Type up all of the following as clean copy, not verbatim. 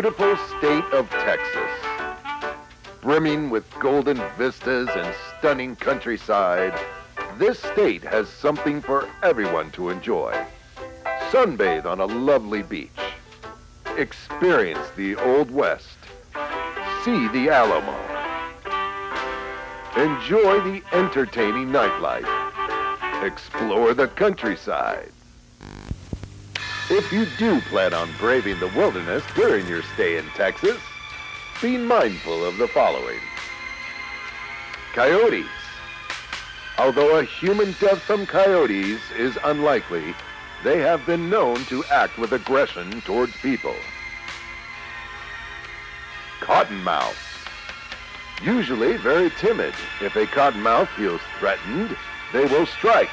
beautiful state of Texas. Brimming with golden vistas and stunning countryside, this state has something for everyone to enjoy. Sunbathe on a lovely beach. Experience the Old West. See the Alamo. Enjoy the entertaining nightlife. Explore the countryside. If you do plan on braving the wilderness during your stay in Texas, be mindful of the following. Coyotes. Although a human death from coyotes is unlikely, they have been known to act with aggression towards people. Cottonmouths. Usually very timid. If a cottonmouth feels threatened, they will strike.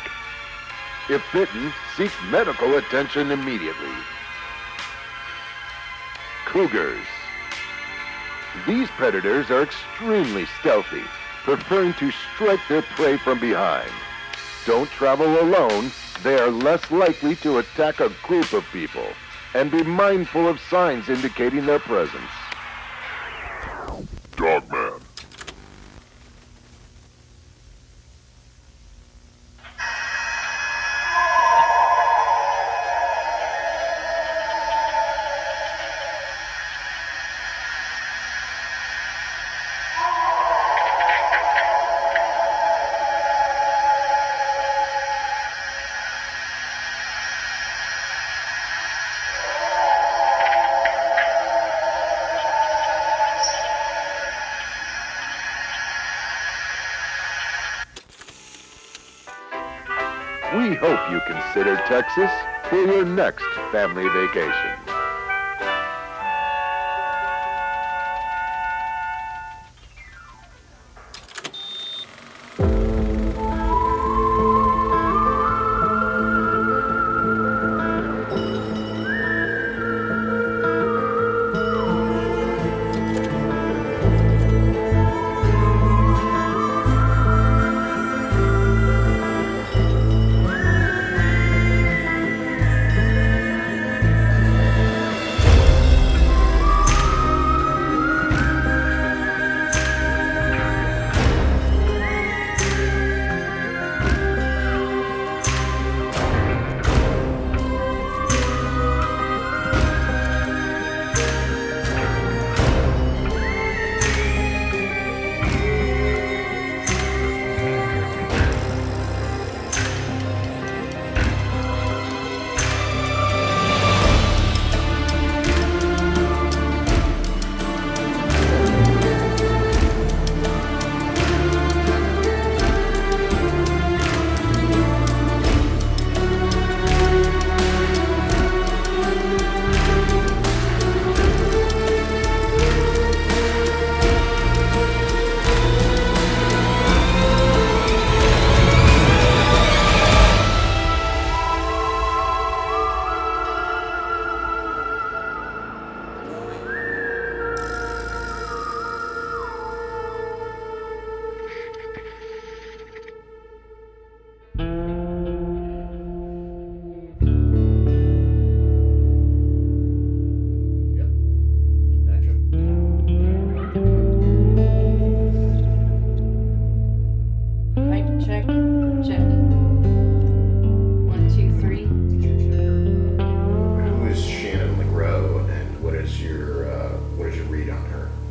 If bitten, seek medical attention immediately. Cougars. These predators are extremely stealthy, preferring to strike their prey from behind. Don't travel alone. They are less likely to attack a group of people, and be mindful of signs indicating their presence. Dogman. We hope you consider Texas for your next family vacation.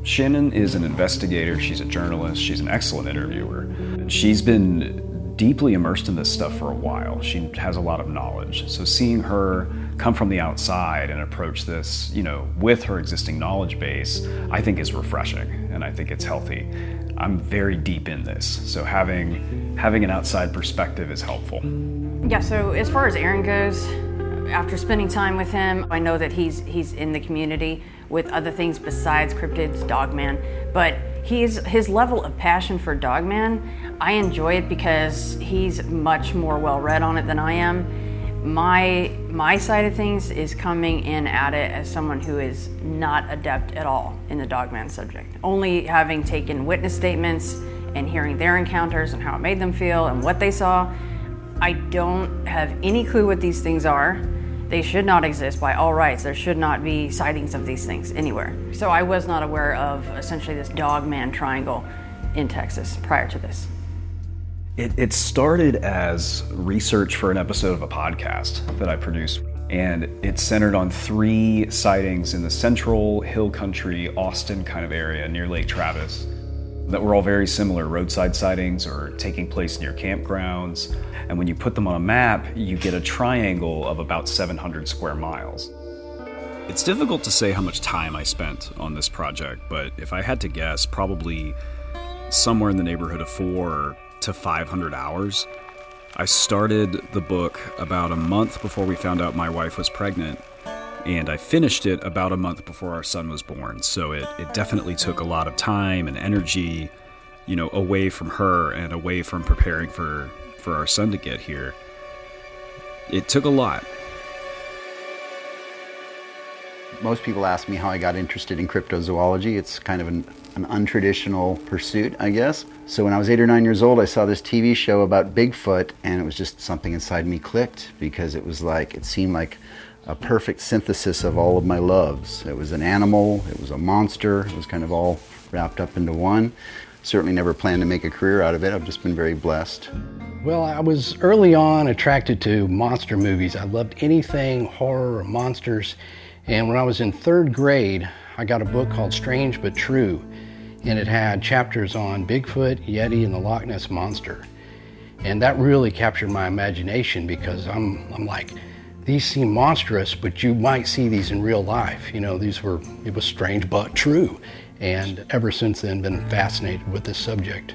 Shannon is an investigator, she's a journalist, she's an excellent interviewer. And she's been deeply immersed in this stuff for a while. She has a lot of knowledge. So seeing her come from the outside and approach this, with her existing knowledge base, I think is refreshing and I think it's healthy. I'm very deep in this, so having an outside perspective is helpful. Yeah, so as far as Aaron goes, after spending time with him, I know that he's in the community with other things besides cryptids, DOGMAN, but his level of passion for DOGMAN, I enjoy it because he's much more well-read on it than I am. My side of things is coming in at it as someone who is not adept at all in the DOGMAN subject. Only having taken witness statements and hearing their encounters and how it made them feel and what they saw, I don't have any clue what these things are. They should not exist by all rights. There should not be sightings of these things anywhere. So I was not aware of essentially this dogman triangle in Texas prior to this. It started as research for an episode of a podcast that I produced, and it centered on 3 sightings in the central hill country, Austin kind of area near Lake Travis that were all very similar roadside sightings or taking place near campgrounds. And when you put them on a map, you get a triangle of about 700 square miles. It's difficult to say how much time I spent on this project, but if I had to guess, probably somewhere in the neighborhood of 400 to 500 hours. I started the book about a month before we found out my wife was pregnant, and I finished it about a month before our son was born. So it definitely took a lot of time and energy, away from her and away from preparing for our son to get here. It took a lot. Most people ask me how I got interested in cryptozoology. It's kind of an untraditional pursuit, I guess. So when I was 8 or 9 years old, I saw this TV show about Bigfoot, and it was just something inside me clicked, because it seemed like a perfect synthesis of all of my loves. It was an animal, it was a monster, it was kind of all wrapped up into one. Certainly never planned to make a career out of it. I've just been very blessed. Well, I was early on attracted to monster movies. I loved anything horror or monsters. And when I was in 3rd grade, I got a book called Strange But True, and it had chapters on Bigfoot, Yeti, and the Loch Ness Monster. And that really captured my imagination, because I'm like, these seem monstrous, but you might see these in real life. It was strange but true. And ever since then, been fascinated with this subject.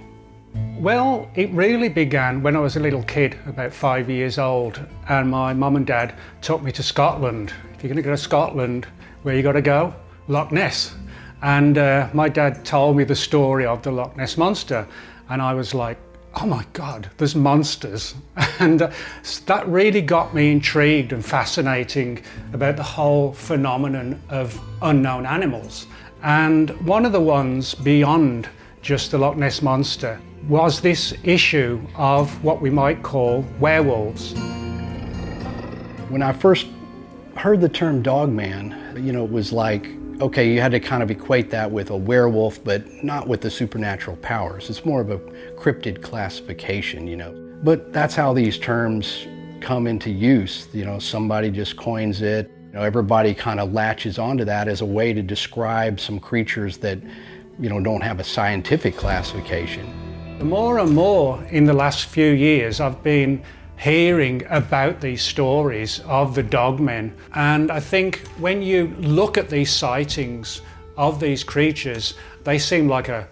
Well, it really began when I was a little kid, about 5 years old, and my mum and dad took me to Scotland. If you're going to go to Scotland, where you got to go? Loch Ness. And my dad told me the story of the Loch Ness Monster, and I was like, oh my God, there's monsters. And that really got me intrigued and fascinating about the whole phenomenon of unknown animals. And one of the ones beyond just the Loch Ness Monster was this issue of what we might call werewolves. When I first heard the term dogman, it was like, okay, you had to kind of equate that with a werewolf, but not with the supernatural powers. It's more of a cryptid classification, But that's how these terms come into use. Somebody just coins it. Everybody kind of latches onto that as a way to describe some creatures that, don't have a scientific classification. More and more in the last few years, I've been hearing about these stories of the dogmen. And I think when you look at these sightings of these creatures, they seem like a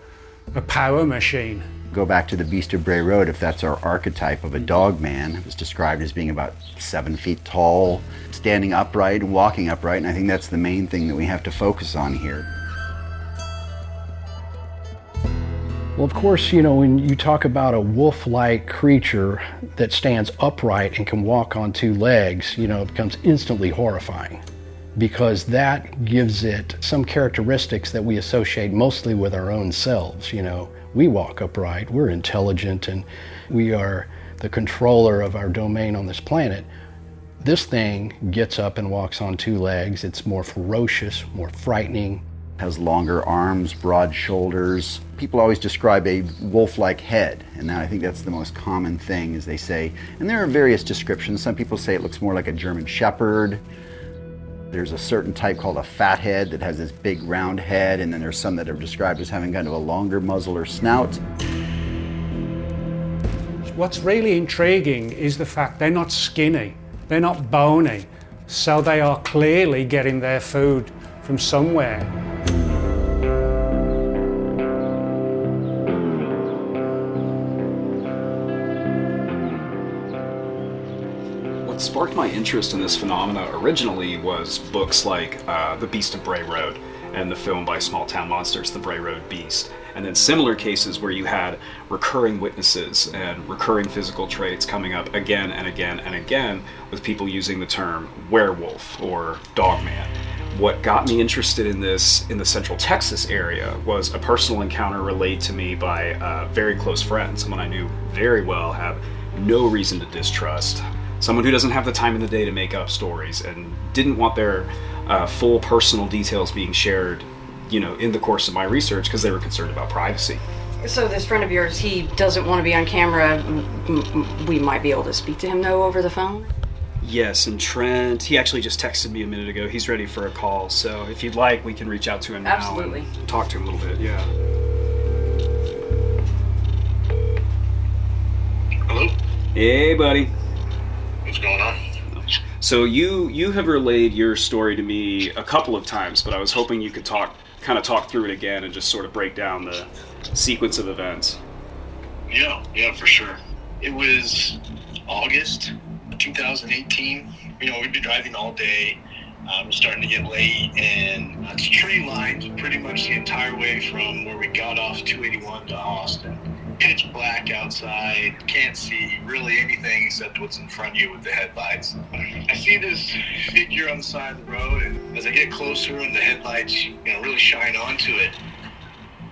power machine. Go back to the Beast of Bray Road, if that's our archetype of a dogman. It was described as being about 7 feet tall, standing upright, walking upright, and I think that's the main thing that we have to focus on here. Well, of course, when you talk about a wolf-like creature that stands upright and can walk on 2 legs, it becomes instantly horrifying, because that gives it some characteristics that we associate mostly with our own selves. We walk upright, we're intelligent, and we are the controller of our domain on this planet. This thing gets up and walks on 2 legs. It's more ferocious, more frightening. Has longer arms, broad shoulders. People always describe a wolf-like head, and I think that's the most common thing, is they say, and there are various descriptions. Some people say it looks more like a German Shepherd. There's a certain type called a fathead that has this big round head, and then there's some that are described as having kind of a longer muzzle or snout. What's really intriguing is the fact they're not skinny, they're not bony, so they are clearly getting their food from somewhere. What sparked my interest in this phenomena originally was books like The Beast of Bray Road and the film by Small Town Monsters, The Bray Road Beast. And then similar cases where you had recurring witnesses and recurring physical traits coming up again and again and again, with people using the term werewolf or dogman. What got me interested in this in the Central Texas area was a personal encounter relayed to me by a very close friend, someone I knew very well, have no reason to distrust. someone who doesn't have the time in the day to make up stories and didn't want their full personal details being shared, in the course of my research because they were concerned about privacy. So this friend of yours, he doesn't want to be on camera. We might be able to speak to him, though, over the phone? Yes, and Trent, he actually just texted me a minute ago. He's ready for a call, so if you'd like, we can reach out to him now. Absolutely. And talk to him a little bit, yeah. Hello? Hey, buddy. What's going on? So you have relayed your story to me a couple of times, but I was hoping you could talk through it again and just sort of break down the sequence of events. Yeah, for sure. It was August 2018. We'd been driving all day. It was starting to get late, and it's tree lined pretty much the entire way from where we got off 281 to Austin. Pitch black outside, can't see really anything except what's in front of you with the headlights. I see this figure on the side of the road, and as I get closer and the headlights really shine onto it,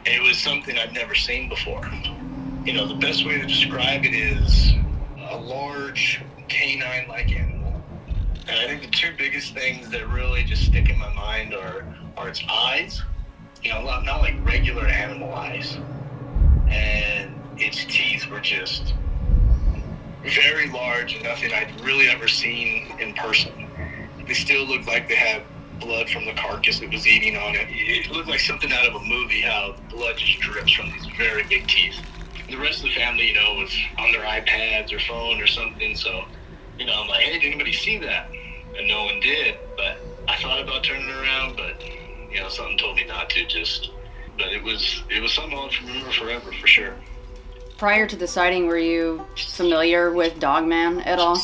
it was something I'd never seen before. The best way to describe it is a large canine-like animal. And I think the two biggest things that really just stick in my mind are its eyes, not like regular animal eyes. And its teeth were just very large and nothing I'd really ever seen in person. They still looked like they had blood from the carcass that was eating on it. It looked like something out of a movie, how the blood just drips from these very big teeth. The rest of the family, was on their iPads or phone or something, so, I'm like, hey, did anybody see that? And no one did, but I thought about turning around, but, something told me not to but it was something I'll remember forever, for sure. Prior to the sighting, were you familiar with DOGMAN at all?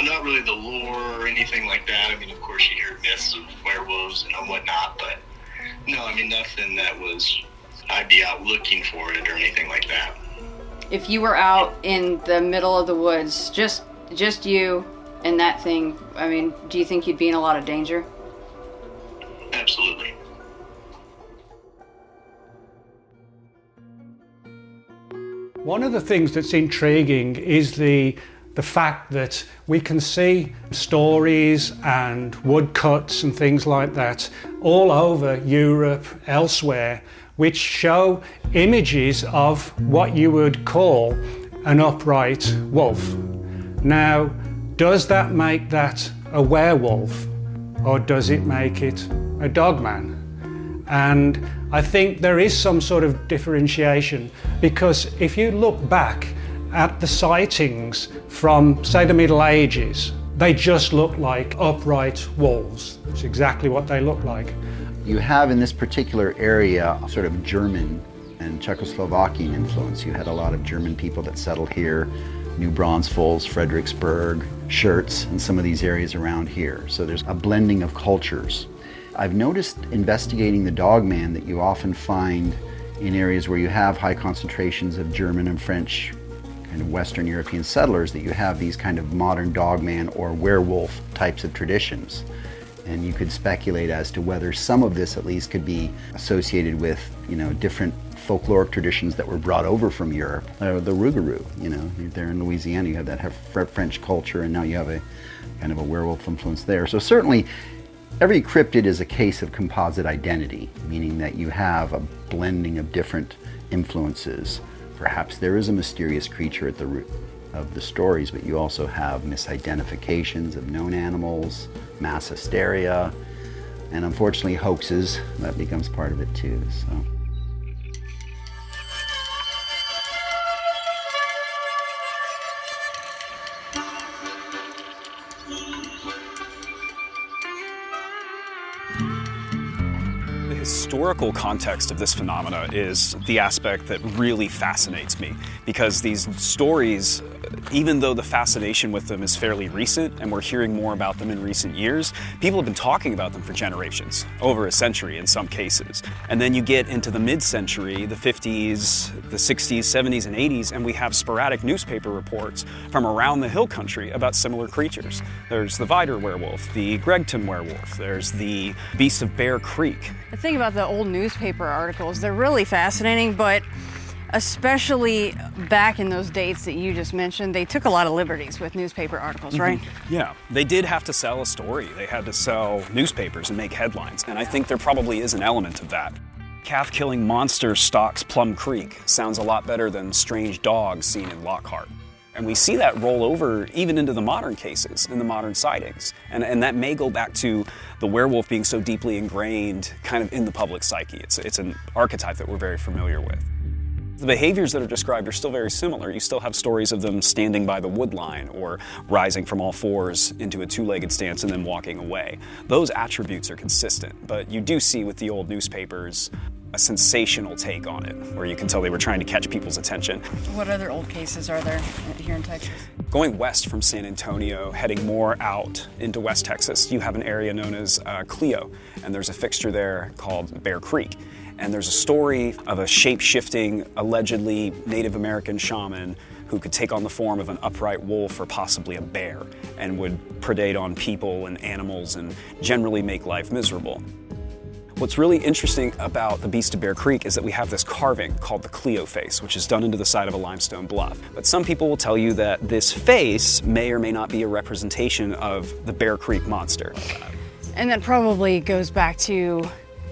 Not really the lore or anything like that. I mean, of course you hear myths of werewolves and whatnot, but no, nothing that I'd be out looking for it or anything like that. If you were out in the middle of the woods, just you and that thing, do you think you'd be in a lot of danger? Absolutely. One of the things that's intriguing is the fact that we can see stories and woodcuts and things like that all over Europe, elsewhere, which show images of what you would call an upright wolf. Now, does that make that a werewolf, or does it make it a dogman? And I think there is some sort of differentiation, because if you look back at the sightings from, say, the Middle Ages, they just look like upright wolves. It's exactly what they look like. You have in this particular area sort of German and Czechoslovakian influence. You had a lot of German people that settled here, New Braunfels, Fredericksburg, Schertz, and some of these areas around here. So there's a blending of cultures. I've noticed investigating the dogman that you often find in areas where you have high concentrations of German and French kind of Western European settlers, that you have these kind of modern dogman or werewolf types of traditions. And you could speculate as to whether some of this at least could be associated with, different folkloric traditions that were brought over from Europe. The Rougarou, there in Louisiana, you have that French culture, and now you have a kind of a werewolf influence there. So certainly, every cryptid is a case of composite identity, meaning that you have a blending of different influences. Perhaps there is a mysterious creature at the root of the stories, but you also have misidentifications of known animals, mass hysteria, and unfortunately hoaxes. That becomes part of it too. So. The historical context of this phenomena is the aspect that really fascinates me, because these stories, even though the fascination with them is fairly recent and we're hearing more about them in recent years, people have been talking about them for generations, over a century in some cases. And then you get into the mid-century, the 50s, the 60s, 70s, and 80s, and we have sporadic newspaper reports from around the hill country about similar creatures. There's the Vider werewolf, the Gregton werewolf, there's the Beast of Bear Creek. The thing about the old newspaper articles, they're really fascinating, but especially back in those dates that you just mentioned, they took a lot of liberties with newspaper articles, right? Yeah, they did have to sell a story. They had to sell newspapers and make headlines, and I think there probably is an element of that. Calf-killing monster stalks Plum Creek sounds a lot better than strange dogs seen in Lockhart. And we see that roll over even into the modern cases, in the modern sightings. And that may go back to the werewolf being so deeply ingrained kind of in the public psyche. It's an archetype that we're very familiar with. The behaviors that are described are still very similar. You still have stories of them standing by the wood line or rising from all fours into a two-legged stance and then walking away. Those attributes are consistent, but you do see with the old newspapers a sensational take on it, where you can tell they were trying to catch people's attention. What other old cases are there here in Texas? Going west from San Antonio, heading more out into West Texas, you have an area known as Clio, and there's a fixture there called Bear Creek. And there's a story of a shape-shifting, allegedly Native American shaman who could take on the form of an upright wolf or possibly a bear and would predate on people and animals and generally make life miserable. What's really interesting about the Beast of Bear Creek is that we have this carving called the Clio face, which is done into the side of a limestone bluff. But some people will tell you that this face may or may not be a representation of the Bear Creek monster. And that probably goes back to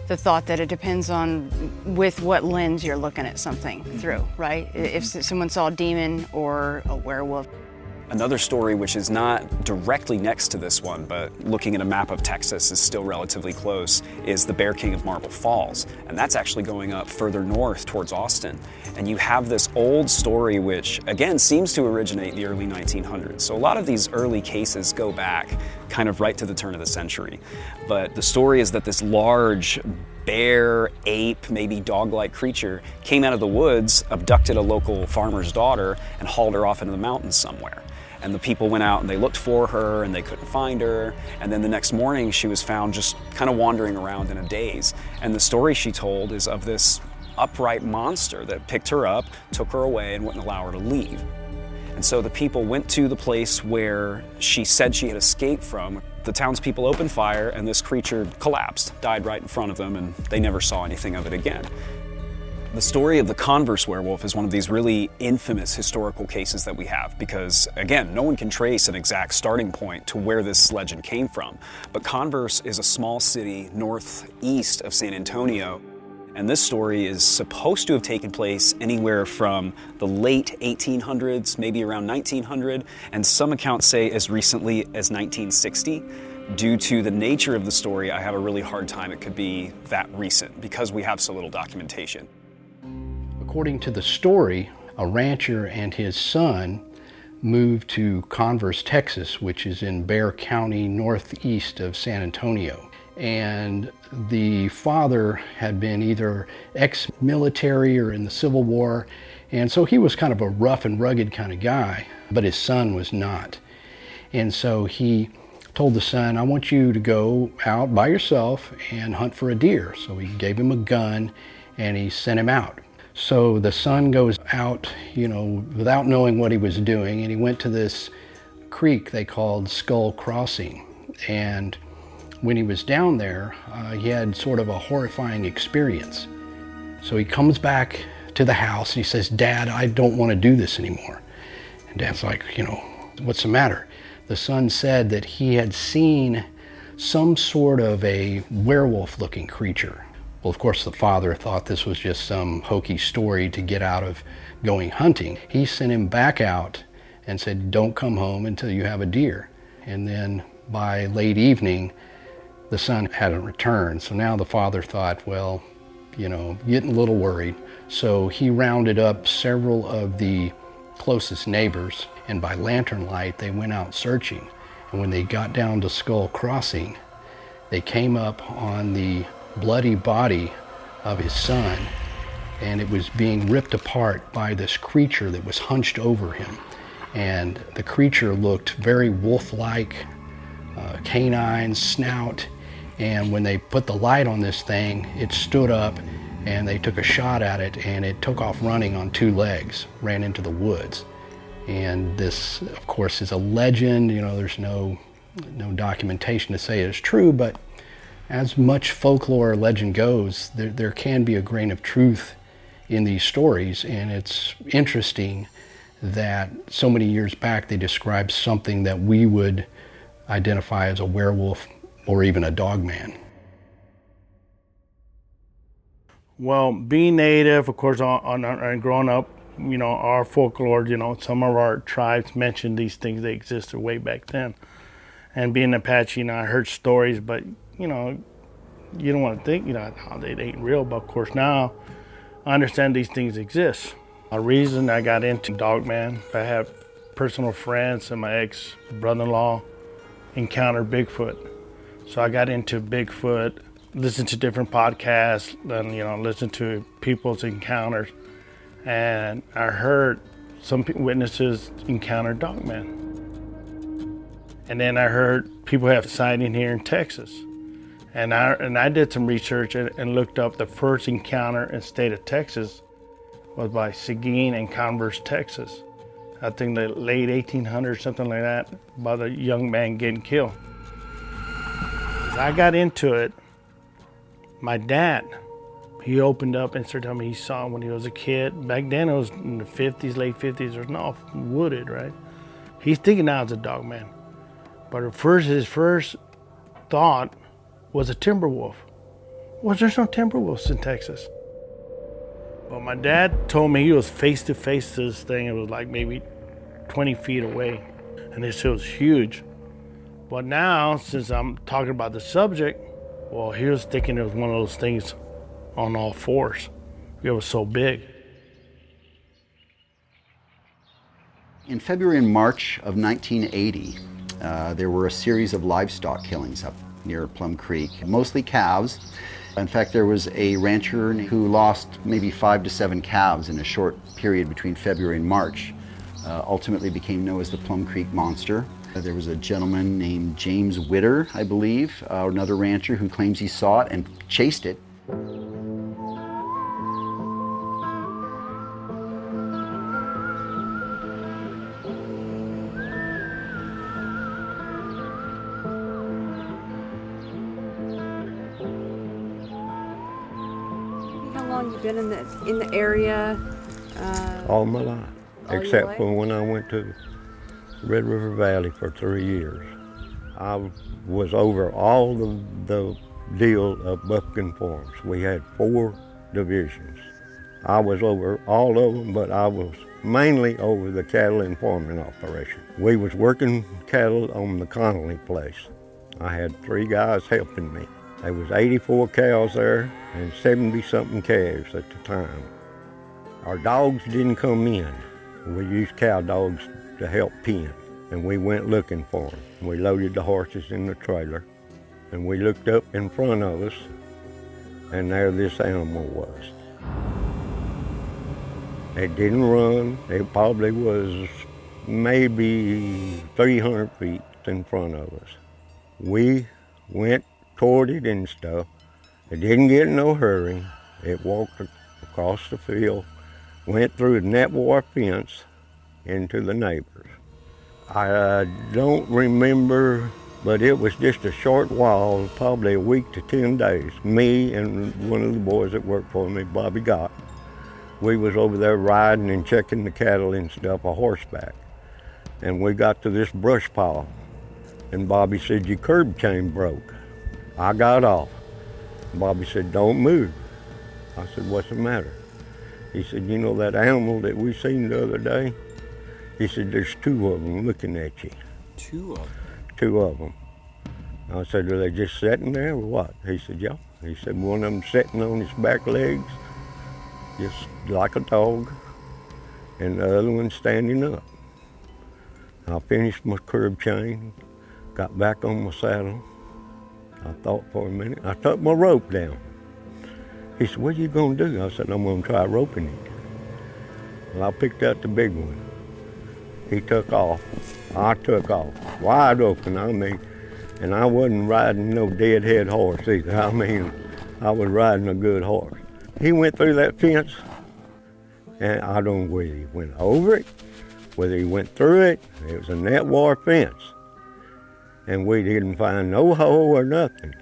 the thought that it depends on with what lens you're looking at something through, right? If someone saw a demon or a werewolf. Another story which is not directly next to this one, but looking at a map of Texas is still relatively close, is the Bear King of Marble Falls. And that's actually going up further north towards Austin. And you have this old story which, again, seems to originate in the early 1900s. So a lot of these early cases go back kind of right to the turn of the century. But the story is that this large bear, ape, maybe dog-like creature came out of the woods, abducted a local farmer's daughter, and hauled her off into the mountains somewhere. And the people went out and they looked for her and they couldn't find her. And then the next morning she was found just kind of wandering around in a daze. And the story she told is of this upright monster that picked her up, took her away, and wouldn't allow her to leave. And so the people went to the place where she said she had escaped from. The townspeople opened fire and this creature collapsed, died right in front of them, and they never saw anything of it again. The story of the Converse werewolf is one of these really infamous historical cases that we have because, again, no one can trace an exact starting point to where this legend came from. But Converse is a small city northeast of San Antonio, and this story is supposed to have taken place anywhere from the late 1800s, maybe around 1900, and some accounts say as recently as 1960. Due to the nature of the story, I have a really hard time it could be that recent because we have so little documentation. According to the story, a rancher and his son moved to Converse, Texas, which is in Bexar County, northeast of San Antonio. And the father had been either ex-military or in the Civil War, and so he was kind of a rough and rugged kind of guy, but his son was not. And so he told the son, I want you to go out by yourself and hunt for a deer. So he gave him a gun and he sent him out. So the son goes out, without knowing what he was doing, and he went to this creek they called Skull Crossing. And when he was down there, he had sort of a horrifying experience. So he comes back to the house and he says, Dad, I don't want to do this anymore. And Dad's like, what's the matter? The son said that he had seen some sort of a werewolf-looking creature. Well, of course, the father thought this was just some hokey story to get out of going hunting. He sent him back out and said, don't come home until you have a deer. And then by late evening, the son hadn't returned. So now the father thought, well, getting a little worried. So he rounded up several of the closest neighbors, and by lantern light, they went out searching. And when they got down to Skull Crossing, they came up on the bloody body of his son, and it was being ripped apart by this creature that was hunched over him. And the creature looked very wolf-like, canine, snout, and when they put the light on this thing, it stood up and they took a shot at it, and it took off running on two legs, ran into the woods. And this, of course, is a legend. There's no documentation to say it's true, but as much folklore or legend goes, there can be a grain of truth in these stories, and it's interesting that so many years back they described something that we would identify as a werewolf or even a dogman. Well, being native, of course, and growing up, you know, our folklore, you know, some of our tribes mentioned these things, they existed way back then. And being Apache, you know, I heard stories, but, you know, you don't want to think, you know, how they ain't real. But of course now, I understand these things exist. A reason I got into Dogman, I have personal friends and my ex-brother-in-law encountered Bigfoot. So I got into Bigfoot, listened to different podcasts, and, you know, listened to people's encounters. And I heard some witnesses encounter Dogman. And then I heard people have sighting here in Texas. And I did some research and looked up the first encounter in the state of Texas was by Seguin and Converse, Texas. I think the late 1800s, something like that, about a young man getting killed. As I got into it, my dad, he opened up and started telling me he saw him when he was a kid. Back then it was in the 50s, late 50s, it was not wooded, right? He's thinking now it's a dogman. But his first thought was a timber wolf. Well, there's no timber wolves in Texas. Well, my dad told me he was face to face to this thing. It was like maybe 20 feet away. And this was huge. But now, since I'm talking about the subject, well, he was thinking it was one of those things on all fours. It was so big. In February and March of 1980, there were a series of livestock killings up near Plum Creek, mostly calves. In fact, there was a rancher who lost maybe 5 to 7 calves in a short period between February and March. Ultimately became known as the Plum Creek Monster. There was a gentleman named James Witter, I believe, another rancher who claims he saw it and chased it. How long you been in the area? All my life, except for when I went to Red River Valley for 3 years. I was over all the deal of buckskin farms. We had 4 divisions. I was over all of them, but I was mainly over the cattle and farming operation. We was working cattle on the Connolly place. I had 3 guys helping me. There was 84 cows there and 70-something calves at the time. Our dogs didn't come in. We used cow dogs to help pen, and we went looking for them. We loaded the horses in the trailer, and we looked up in front of us, and there this animal was. It didn't run. It probably was maybe 300 feet in front of us. We went toward it and stuff. It didn't get in no hurry. It walked across the field, went through the net wire fence into the neighbors. I don't remember, but it was just a short while, probably a week to 10 days. Me and one of the boys that worked for me, Bobby Gott, we was over there riding and checking the cattle and stuff, a horseback. And we got to this brush pile, and Bobby said, your curb chain broke. I got off. Bobby said, don't move. I said, what's the matter? He said, you know that animal that we seen the other day? He said, there's 2 of them looking at you. 2 of them? 2 of them. I said, are they just sitting there or what? He said, yeah. He said, one of them sitting on his back legs, just like a dog, and the other one standing up. I finished my curb chain, got back on my saddle. I thought for a minute. I took my rope down. He said, what are you going to do? I said, I'm going to try roping it. Well, I picked out the big one. He took off. I took off, wide open, I mean, and I wasn't riding no deadhead horse either. I mean, I was riding a good horse. He went through that fence, and I don't know whether he went over it, whether he went through it. It was a net wire fence, and we didn't find no hole or nothing.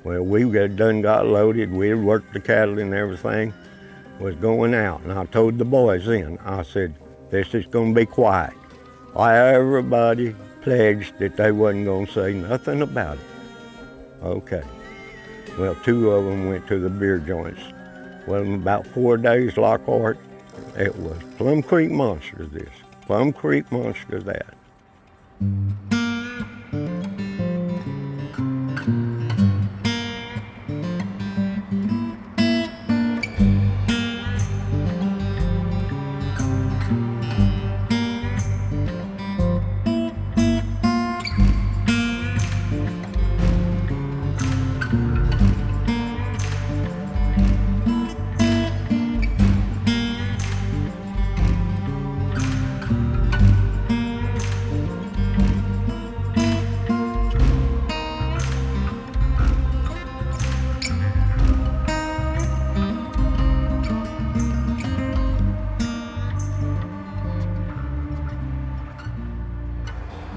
Well, we got loaded. We had worked the cattle and everything, was going out, and I told the boys then, I said, this is going to be quiet. Everybody pledged that they wasn't going to say nothing about it. Okay. Well, 2 of them went to the beer joints. Well, in about 4 days, Lockhart, it was Plum Creek Monsters this, Plum Creek Monsters that.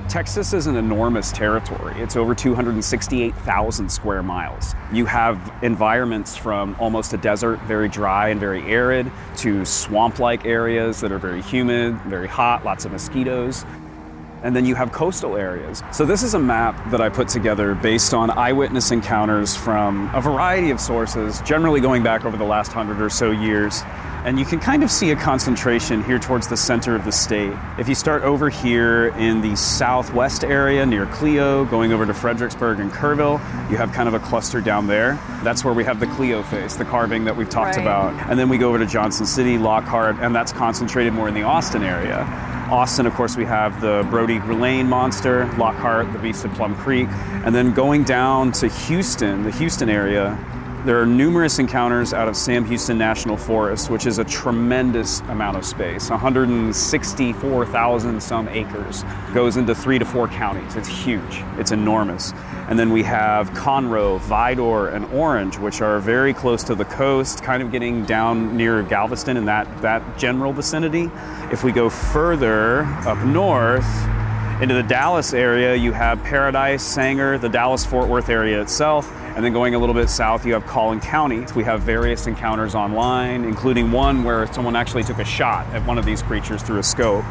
Texas is an enormous territory. It's over 268,000 square miles. You have environments from almost a desert, very dry and very arid, to swamp-like areas that are very humid, very hot, lots of mosquitoes. And then you have coastal areas. So this is a map that I put together based on eyewitness encounters from a variety of sources, generally going back over the last 100 or so years. And you can kind of see a concentration here towards the center of the state. If you start over here in the southwest area near Clio, going over to Fredericksburg and Kerrville, you have kind of a cluster down there. That's where we have the Clio face, the carving that we've talked about. And then we go over to Johnson City, Lockhart, and that's concentrated more in the Austin area. Austin, of course, we have the Brody Lane monster, Lockhart, the Beast of Plum Creek, and then going down to Houston, the Houston area, there are numerous encounters out of Sam Houston National Forest, which is a tremendous amount of space, 164,000 some acres, goes into 3 to 4 counties. It's huge, it's enormous. And then we have Conroe, Vidor, and Orange, which are very close to the coast, kind of getting down near Galveston in that general vicinity. If we go further up north, into the Dallas area, you have Paradise, Sanger, the Dallas-Fort Worth area itself, and then going a little bit south, you have Collin County. We have various encounters online, including one where someone actually took a shot at one of these creatures through a scope.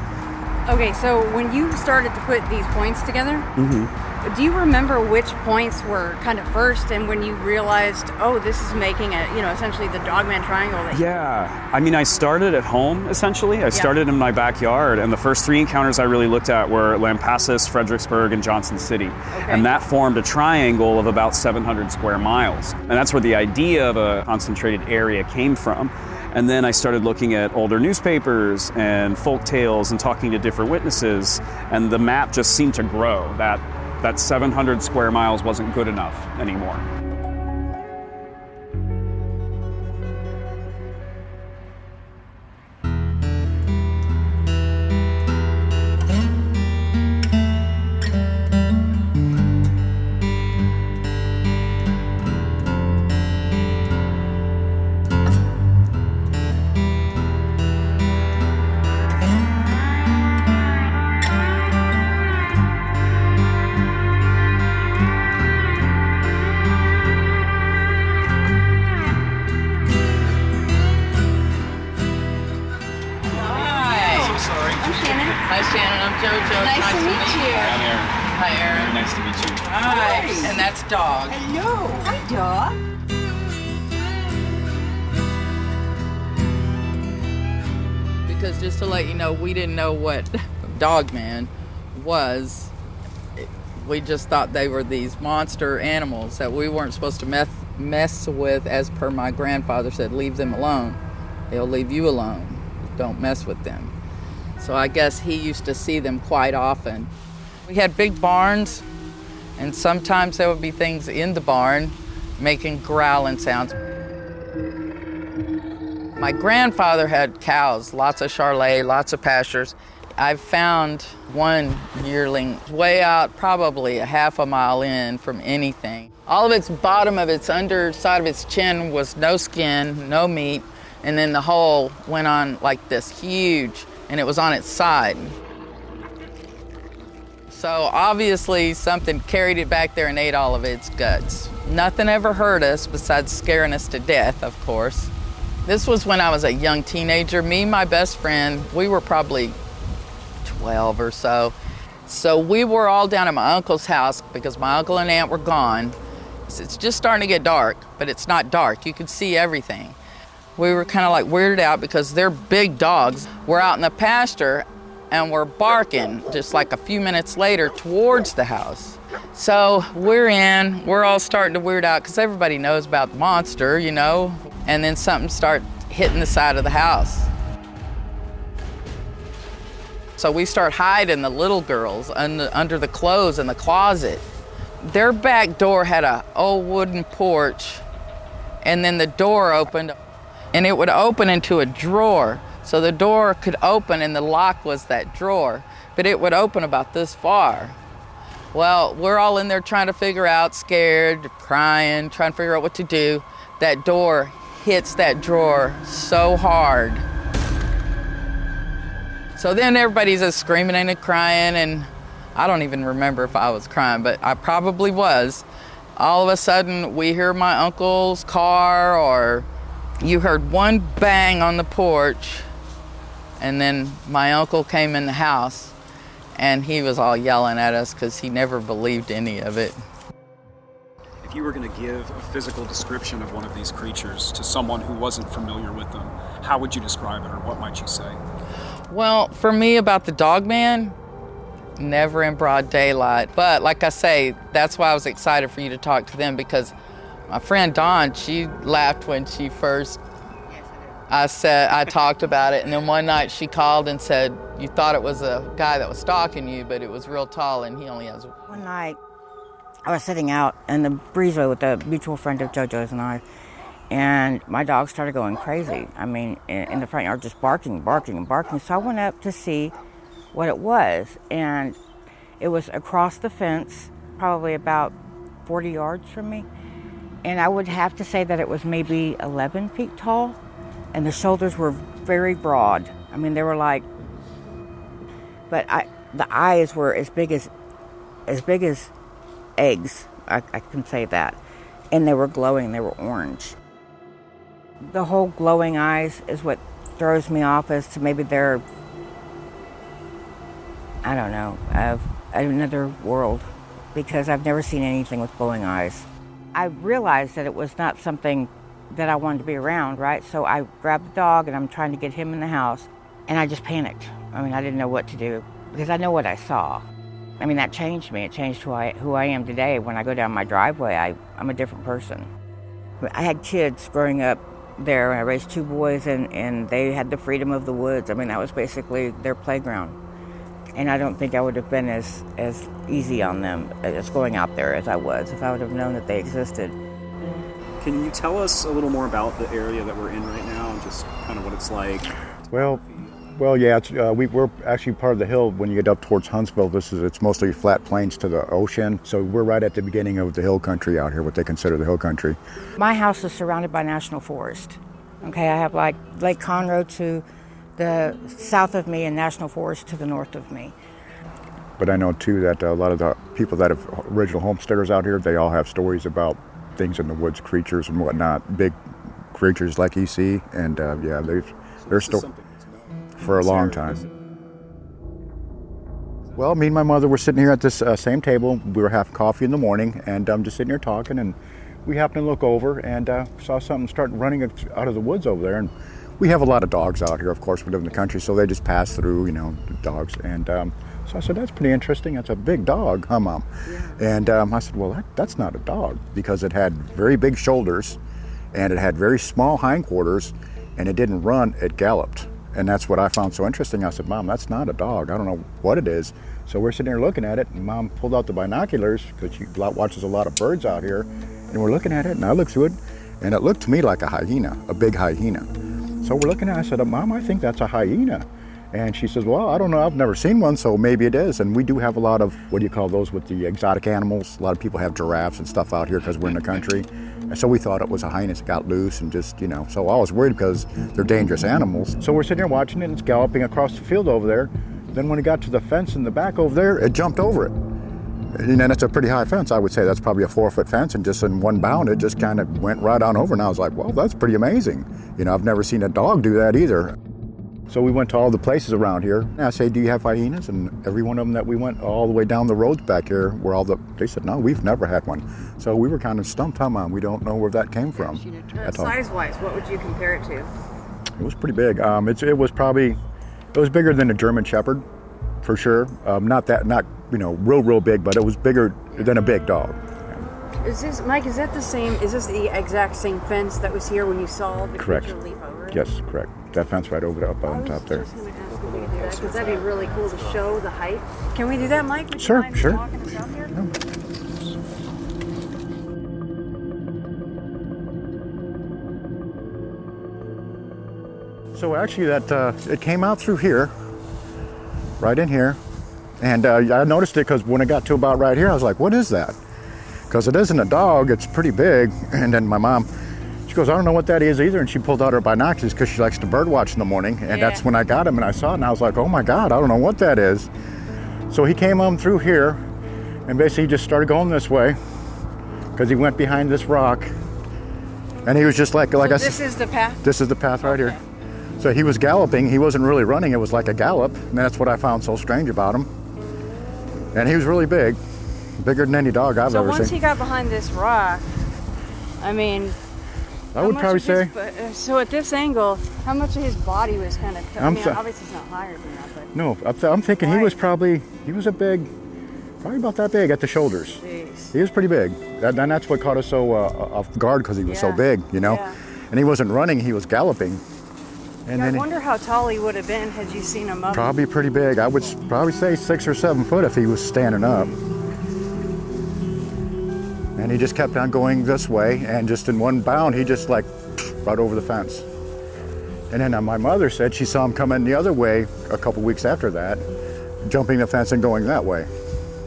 Okay, so when you started to put these points together, do you remember which points were kind of first, and when you realized, oh, this is making a, essentially the Dogman Triangle? Yeah, I mean, I started at home, essentially. I started in my backyard, and the first 3 encounters I really looked at were Lampasas, Fredericksburg, and Johnson City. And that formed a triangle of about 700 square miles. And that's where the idea of a concentrated area came from. And then I started looking at older newspapers and folk tales and talking to different witnesses, and the map just seemed to grow. That 700 square miles wasn't good enough anymore. Dog. Hello. Hi, Dog. Because just to let you know, we didn't know what Dogman was. We just thought they were these monster animals that we weren't supposed to mess with. As per my grandfather said, leave them alone. They'll leave you alone. Don't mess with them. So I guess he used to see them quite often. We had big barns, and sometimes there would be things in the barn making growling sounds. My grandfather had cows, lots of Charolais, lots of pastures. I found one yearling way out, probably a half a mile in from anything. All of its bottom of its underside of its chin was no skin, no meat, and then the hole went on like this huge, and it was on its side. So obviously something carried it back there and ate all of its guts. Nothing ever hurt us besides scaring us to death, of course. This was when I was a young teenager. Me and my best friend, we were probably 12 or so. So we were all down at my uncle's house because my uncle and aunt were gone. It's just starting to get dark, but it's not dark. You could see everything. We were kind of like weirded out because they're big dogs. We're out in the pasture and we're barking just like a few minutes later towards the house. So we're all starting to weird out because everybody knows about the monster, you know, and then something starts hitting the side of the house. So we start hiding the little girls under the clothes in the closet. Their back door had a old wooden porch, and then the door opened, and it would open into a drawer. So the door could open and the lock was that drawer, but it would open about this far. Well, we're all in there trying to figure out, scared, crying, trying to figure out what to do. That door hits that drawer so hard. So then everybody's just screaming and crying, and I don't even remember if I was crying, but I probably was. All of a sudden, we hear my uncle's car, or you heard one bang on the porch, and then my uncle came in the house, and he was all yelling at us because he never believed any of it. If you were going to give a physical description of one of these creatures to someone who wasn't familiar with them, how would you describe it, or what might you say? Well, for me, about the Dogman, never in broad daylight. But like I say, that's why I was excited for you to talk to them, because my friend Dawn, she laughed when she first I talked about it, and then one night she called and said, you thought it was a guy that was stalking you, but it was real tall and he only has... One night, I was sitting out in the breezeway with a mutual friend of JoJo's and I, and my dog started going crazy. I mean, in the front yard, just barking. So I went up to see what it was, and it was across the fence, probably about 40 yards from me, and I would have to say that it was maybe 11 feet tall, and the shoulders were very broad. I mean, they were like, but the eyes were as big as eggs. I can say that, and they were glowing. They were orange. The whole glowing eyes is what throws me off as to maybe they're, I don't know, of another world, because I've never seen anything with glowing eyes. I realized that it was not something that I wanted to be around, right? So I grabbed the dog and I'm trying to get him in the house, and I just panicked. I mean, I didn't know what to do because I know what I saw. I mean, that changed me. It changed who I am today. When I go down my driveway, I'm a different person. I had kids growing up there. I raised 2 boys, and they had the freedom of the woods. I mean, that was basically their playground. And I don't think I would have been as easy on them as going out there as I was if I would have known that they existed. Can you tell us a little more about the area that we're in right now and just kind of what it's like? Well, yeah, it's, we're actually part of the hill. When you get up towards Huntsville, it's mostly flat plains to the ocean. So we're right at the beginning of the hill country out here, what they consider the hill country. My house is surrounded by national forest. Okay, I have like Lake Conroe to the south of me and National Forest to the north of me. But I know too that a lot of the people that have original homesteaders out here, they all have stories about things in the woods, creatures and whatnot, big creatures like you see, and yeah, they're still for a long time. Well, me and my mother were sitting here at this same table. We were having coffee in the morning, and I'm just sitting here talking, and we happened to look over and saw something start running out of the woods over there. And we have a lot of dogs out here. Of course, we live in the country, so they just pass through, you know, dogs. And so I said, that's pretty interesting. That's a big dog, huh, Mom? Yeah. And I said, well, that's not a dog, because it had very big shoulders, and it had very small hindquarters, and it didn't run, it galloped. And that's what I found so interesting. I said, Mom, that's not a dog. I don't know what it is. So we're sitting here looking at it, and Mom pulled out the binoculars, because she watches a lot of birds out here, and we're looking at it, and I looked through it, and it looked to me like a hyena, a big hyena. So we're looking at it, I said, Mom, I think that's a hyena. And she says, well, I don't know, I've never seen one, so maybe it is. And we do have a lot of, what do you call those with the exotic animals? A lot of people have giraffes and stuff out here because we're in the country. And so we thought it was a hyena that got loose and just, you know, so I was worried because they're dangerous animals. So we're sitting here watching it, and it's galloping across the field over there. Then when it got to the fence in the back over there, it jumped over it. And it's a pretty high fence, I would say. That's probably a 4-foot fence, and just in one bound, it just kind of went right on over. And I was like, well, that's pretty amazing. You know, I've never seen a dog do that either. So we went to all the places around here. And I say, do you have hyenas? And every one of them that we went all the way down the roads back here, they said, no, we've never had one. So we were kind of stumped, huh, Mom? We don't know where that came from. Size-wise, what would you compare it to? It was pretty big. It was bigger than a German Shepherd, for sure. Not real big, but it was bigger than a big dog. Is this, Mike, is this the exact same fence that was here when you saw the creature leap over it? Yes, correct. That fence right over up on top there. Because that'd be really cool to show the height. Can we do that, Mike? Would Sure, you mind sure. walking us out there? So actually it came out through here, right in here. And I noticed it because when it got to about right here, I was like, what is that? Because it isn't a dog, it's pretty big. And then my mom, she goes, I don't know what that is either. And she pulled out her binoculars because she likes to bird watch in the morning. And that's when I got him and I saw it and I was like, oh my God, I don't know what that is. So he came on through here and basically just started going this way because he went behind this rock. And he was just like I said. This is the path? This is the path right here. So he was galloping, he wasn't really running, it was like a gallop. And that's what I found so strange about him. And he was really big. Bigger than any dog I've ever seen. So once he got behind this rock, I mean, I would probably say. So at this angle, how much of his body was kind of cut? I mean, obviously it's not higher than that, but. No, I'm thinking he was probably about that big at the shoulders. Jeez. He was pretty big. And that's what caught us so off guard because he was so big, you know? Yeah. And he wasn't running, he was galloping. And I wonder how tall he would have been had you seen him up. Probably pretty big. I would probably say 6 or 7 foot if he was standing up. And he just kept on going this way, and just in one bound, he just like right over the fence. And then my mother said she saw him coming the other way a couple weeks after that, jumping the fence and going that way.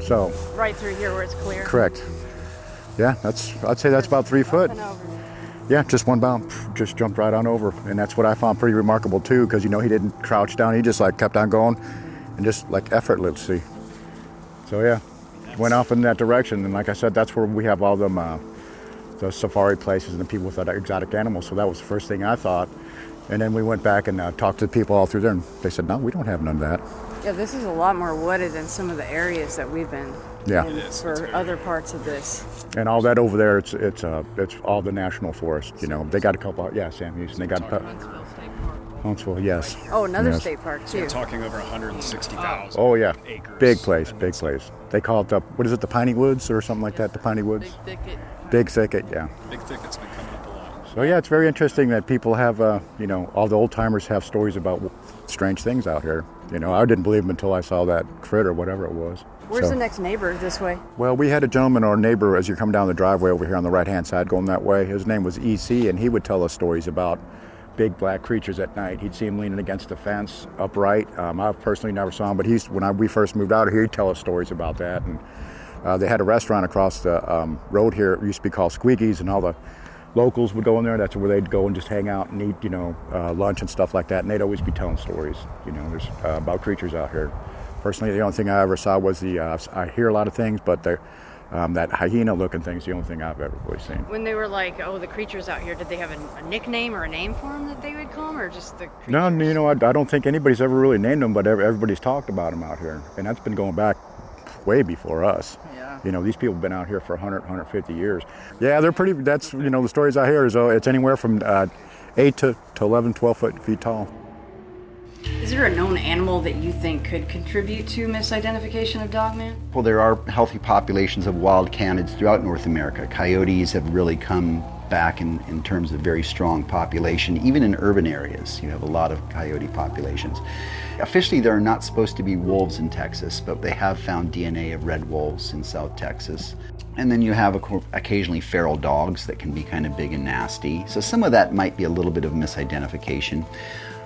So right through here where it's clear. Correct. Yeah, I'd say that's about 3 foot. Yeah, just one bound, just jumped right on over. And that's what I found pretty remarkable too, because he didn't crouch down, he just like kept on going and just like effortlessly. So yeah, went off in that direction. And like I said, that's where we have all them, the safari places and the people with exotic animals. So that was the first thing I thought. And then we went back and talked to the people all through there and they said, no, we don't have none of that. Yeah, this is a lot more wooded than some of the areas that we've been in for other parts of this. And all that over there, it's all the national forest. They got a couple. Sam Houston. They got Huntsville, yes. Oh, another state park too. We're talking over 160,000. Oh yeah, acres. Big place. They call it the Piney Woods or something like that. The Piney Woods. Big thicket. Yeah. Big thicket's been coming up a lot. So yeah, it's very interesting that people have, all the old timers have stories about strange things out here. I didn't believe them until I saw that critter, whatever it was. Where's the next neighbor this way? Well, we had a gentleman or neighbor as you come down the driveway over here on the right-hand side going that way. His name was EC, and he would tell us stories about big black creatures at night. He'd see him leaning against the fence, upright. I personally never saw him, but when we first moved out here, he'd tell us stories about that. And they had a restaurant across the road here. It used to be called Squeaky's, and all the locals would go in there. That's where they'd go and just hang out and eat, lunch and stuff like that. And they'd always be telling stories, there's about creatures out here. Personally, the only thing I ever saw was I hear a lot of things, but that hyena-looking thing's the only thing I've ever really seen. When they were like, oh, the creatures out here, did they have a nickname or a name for them that they would call them, or just the creatures? No, I don't think anybody's ever really named them, but everybody's talked about them out here. And that's been going back way before us. Yeah. These people have been out here for 100, 150 years. Yeah, they're pretty, that's, the stories I hear is it's anywhere from 8 to 11, 12 feet tall. Is there a known animal that you think could contribute to misidentification of dogman? Well, there are healthy populations of wild canids throughout North America. Coyotes have really come back in terms of very strong population. Even in urban areas, you have a lot of coyote populations. Officially, there are not supposed to be wolves in Texas, but they have found DNA of red wolves in South Texas. And then you have occasionally feral dogs that can be kind of big and nasty. So some of that might be a little bit of misidentification.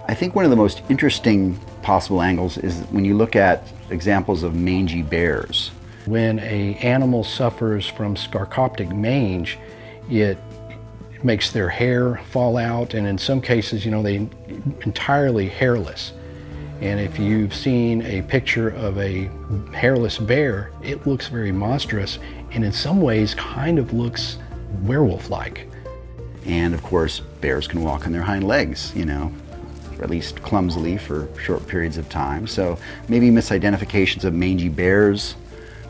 I think one of the most interesting possible angles is when you look at examples of mangy bears. When an animal suffers from scarcoptic mange, it makes their hair fall out, and in some cases, they entirely hairless. And if you've seen a picture of a hairless bear, it looks very monstrous and in some ways kind of looks werewolf-like. And of course, bears can walk on their hind legs, you know, or at least clumsily for short periods of time. So maybe misidentifications of mangy bears,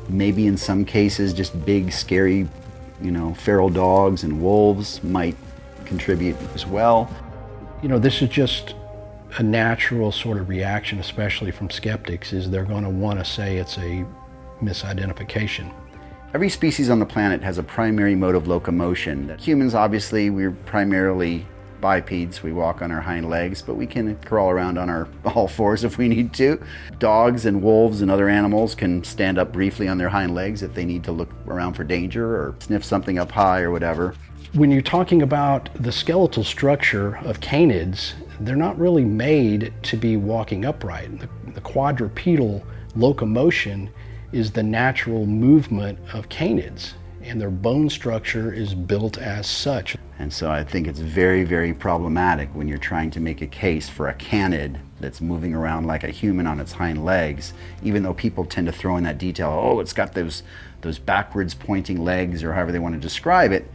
maybe in some cases just big, scary, you know, feral dogs and wolves might contribute as well. You know, this is just a natural sort of reaction, especially from skeptics, is they're going to want to say it's a misidentification. Every species on the planet has a primary mode of locomotion. Humans, obviously, we're primarily bipeds. We walk on our hind legs, but we can crawl around on our all fours if we need to. Dogs and wolves and other animals can stand up briefly on their hind legs if they need to look around for danger or sniff something up high or whatever. When you're talking about the skeletal structure of canids, they're not really made to be walking upright. The quadrupedal locomotion is the natural movement of canids, and their bone structure is built as such. And so I think it's very, very problematic when you're trying to make a case for a canid that's moving around like a human on its hind legs, even though people tend to throw in that detail, oh, it's got those backwards pointing legs, or however they want to describe it.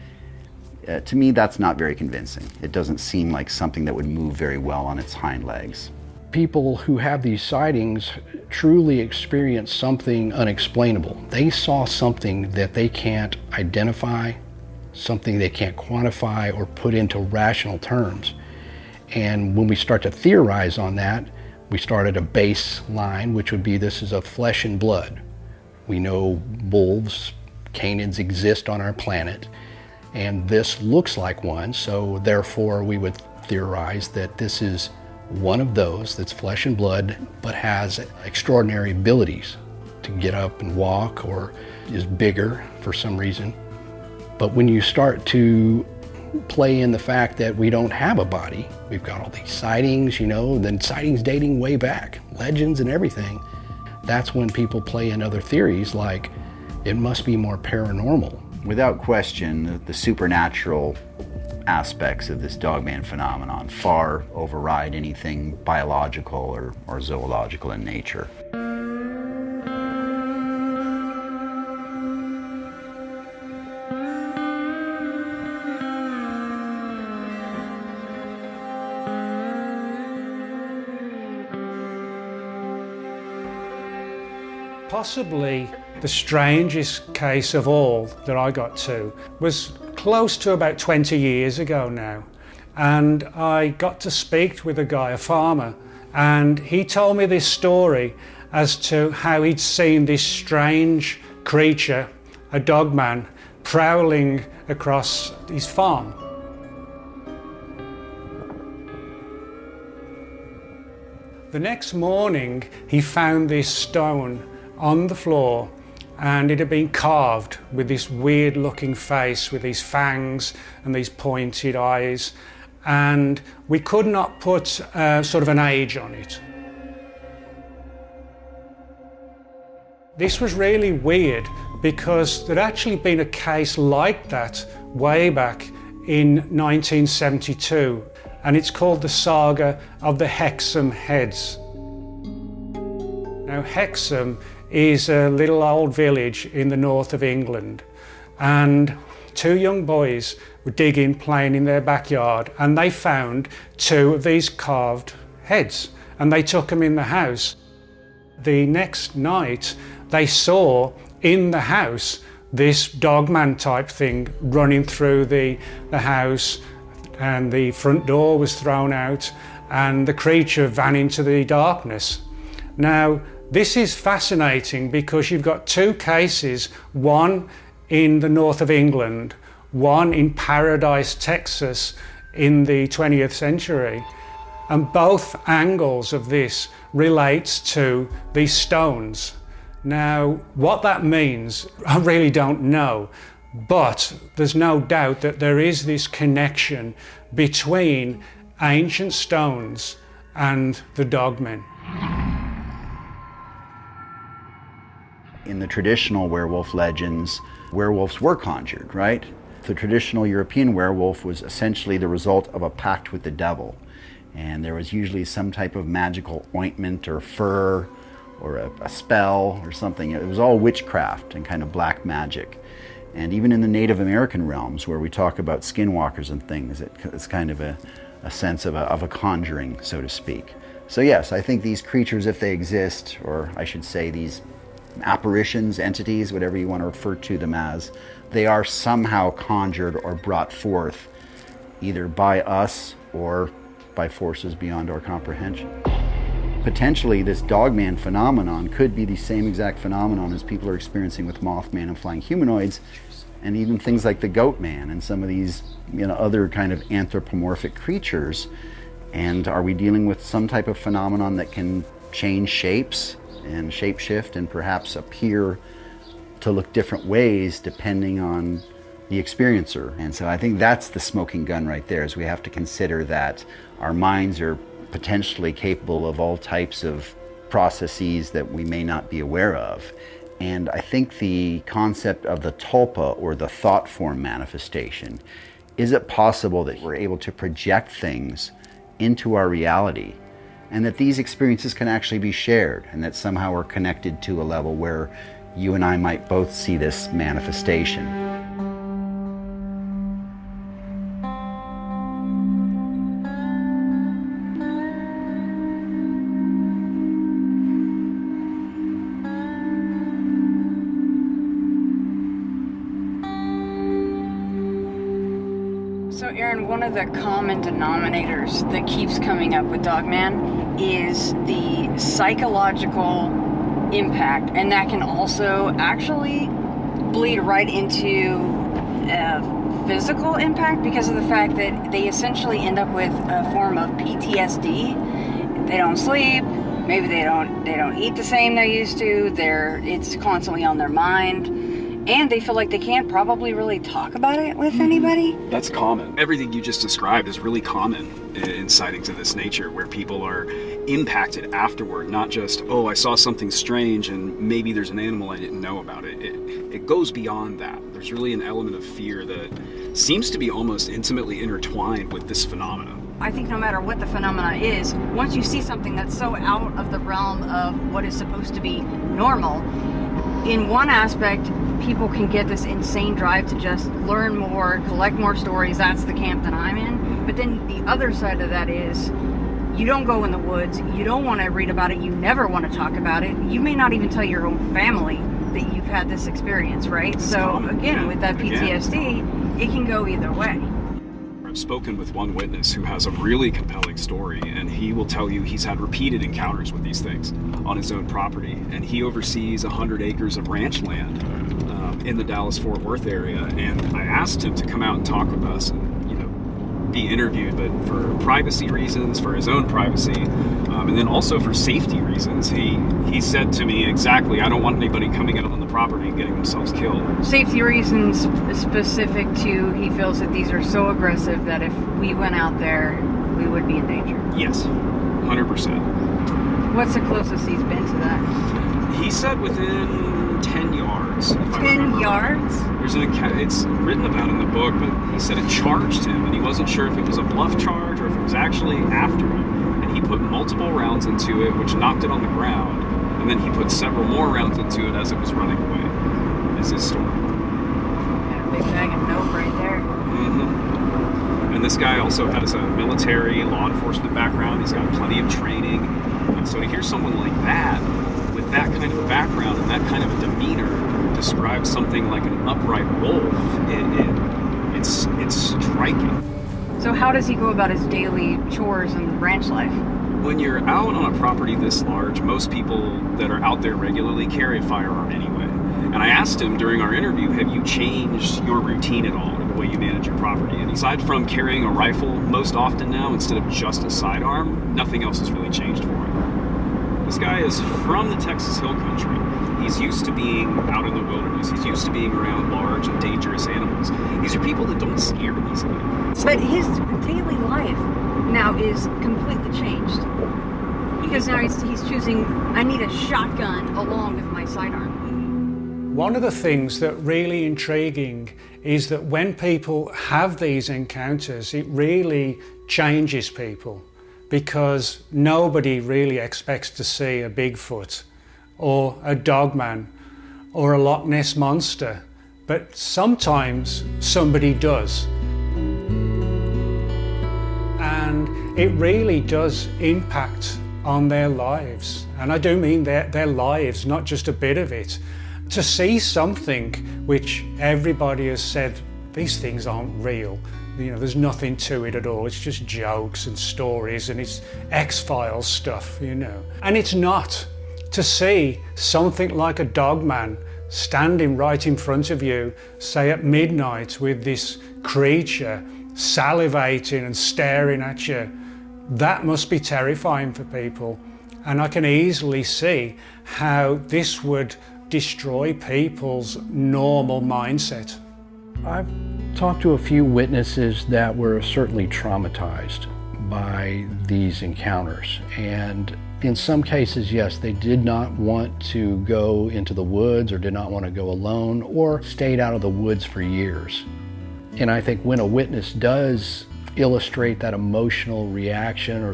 To me, that's not very convincing. It doesn't seem like something that would move very well on its hind legs. People who have these sightings truly experience something unexplainable. They saw something that they can't identify, something they can't quantify or put into rational terms. And when we start to theorize on that, we start at a baseline, which would be this is of flesh and blood. We know wolves, canids exist on our planet, and this looks like one, so therefore we would theorize that this is one of those that's flesh and blood but has extraordinary abilities to get up and walk or is bigger for some reason. But when you start to play in the fact that we don't have a body, we've got all these sightings, you know, then sightings dating way back, legends and everything, that's when people play in other theories like it must be more paranormal. Without question, the supernatural aspects of this dogman phenomenon far override anything biological or zoological in nature. Possibly the strangest case of all that I got to was close to about 20 years ago now. And I got to speak with a guy, a farmer, and he told me this story as to how he'd seen this strange creature, a dogman, prowling across his farm. The next morning, he found this stone on the floor, and it had been carved with this weird looking face with these fangs and these pointed eyes, and we could not put sort of an age on it. This was really weird because there'd actually been a case like that way back in 1972, and it's called the Saga of the Hexham Heads. Now, Hexham is a little old village in the north of England, and two young boys were digging, playing in their backyard, and they found two of these carved heads, and they took them in the house. The next night, they saw in the house this dogman type thing running through the house, and the front door was thrown out, and the creature ran into the darkness. Now, this is fascinating because you've got two cases, one in the north of England, one in Paradise, Texas in the 20th century. And both angles of this relates to these stones. Now, what that means, I really don't know, but there's no doubt that there is this connection between ancient stones and the dogmen. In the traditional werewolf legends, werewolves were conjured, right? The traditional European werewolf was essentially the result of a pact with the devil. And there was usually some type of magical ointment or fur or a spell or something. It was all witchcraft and kind of black magic. And even in the Native American realms, where we talk about skinwalkers and things, it's kind of a sense of a conjuring, so to speak. So yes, I think these creatures, if they exist, or I should say these apparitions, entities, whatever you want to refer to them as, they are somehow conjured or brought forth either by us or by forces beyond our comprehension. Potentially, this dogman phenomenon could be the same exact phenomenon as people are experiencing with Mothman and flying humanoids, and even things like the Goatman and some of these, other kind of anthropomorphic creatures. And are we dealing with some type of phenomenon that can change shapes and shapeshift and perhaps appear to look different ways depending on the experiencer? And so I think that's the smoking gun right there, is we have to consider that our minds are potentially capable of all types of processes that we may not be aware of. And I think the concept of the tulpa, or the thought form manifestation, is it possible that we're able to project things into our reality, and that these experiences can actually be shared, and that somehow we're connected to a level where you and I might both see this manifestation? So Aaron, one of the common denominators that keeps coming up with Dogman is the psychological impact, and that can also actually bleed right into physical impact because of the fact that they essentially end up with a form of PTSD. They don't sleep, maybe they don't eat the same they used to, it's constantly on their mind. And they feel like they can't probably really talk about it with anybody. That's common. Everything you just described is really common in sightings of this nature, where people are impacted afterward, not just, oh, I saw something strange and maybe there's an animal I didn't know about. It goes beyond that. There's really an element of fear that seems to be almost intimately intertwined with this phenomena. I think no matter what the phenomena is, once you see something that's so out of the realm of what is supposed to be normal, in one aspect, people can get this insane drive to just learn more, collect more stories. That's the camp that I'm in. But then the other side of that is, you don't go in the woods, you don't want to read about it, you never want to talk about it. You may not even tell your own family that you've had this experience, right? So again, with that PTSD, it can go either way. I've spoken with one witness who has a really compelling story, and he will tell you he's had repeated encounters with these things on his own property, and he oversees 100 acres of ranch land in the Dallas-Fort Worth area. And I asked him to come out and talk with us and be interviewed, but for privacy reasons, for his own privacy, and then also for safety reasons, he said to me exactly, I don't want anybody coming out on the property and getting themselves killed. Safety reasons specific to, he feels that these are so aggressive that if we went out there, we would be in danger. Yes, 100%. What's the closest he's been to that? He said within 10 yards. 10 yards? It's written about in the book, but he said it charged him, and he wasn't sure if it was a bluff charge or if it was actually after him. And he put multiple rounds into it, which knocked it on the ground, and then he put several more rounds into it as it was running away. Is his story. Got a big bag of dope right there. Mm-hmm. And this guy also has a military, law enforcement background. He's got plenty of training. And so to hear someone like that, with that kind of a background and that kind of a demeanor, describe something like an upright wolf, it's striking. So how does he go about his daily chores and ranch life? When you're out on a property this large, most people that are out there regularly carry a firearm anyway. And I asked him during our interview, have you changed your routine at all, or the way you manage your property? And aside from carrying a rifle most often now instead of just a sidearm, nothing else has really changed for him. This guy is from the Texas Hill Country. He's used to being out in the wilderness. He's used to being around large and dangerous animals. These are people that don't scare easily. But his daily life now is completely changed. Because now he's choosing, I need a shotgun along with my sidearm. One of the things that really intriguing is that when people have these encounters, it really changes people. because nobody really expects to see a Bigfoot or a Dogman or a Loch Ness Monster, but sometimes somebody does. And it really does impact on their lives. And I do mean their lives, not just a bit of it. To see something which everybody has said, these things aren't real. You know, there's nothing to it at all. It's just jokes and stories and it's X-Files stuff, you know. And it's not. To see something like a Dogman standing right in front of you, say at midnight, with this creature salivating and staring at you, that must be terrifying for people. And I can easily see how this would destroy people's normal mindset. I've talked to a few witnesses that were certainly traumatized by these encounters. And in some cases, yes, they did not want to go into the woods or did not want to go alone or stayed out of the woods for years. And I think when a witness does illustrate that emotional reaction or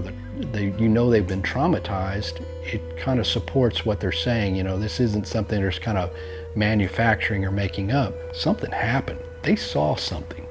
you know they've been traumatized, it kind of supports what they're saying. You know, this isn't something they're just kind of manufacturing or making up. Something happened. They saw something.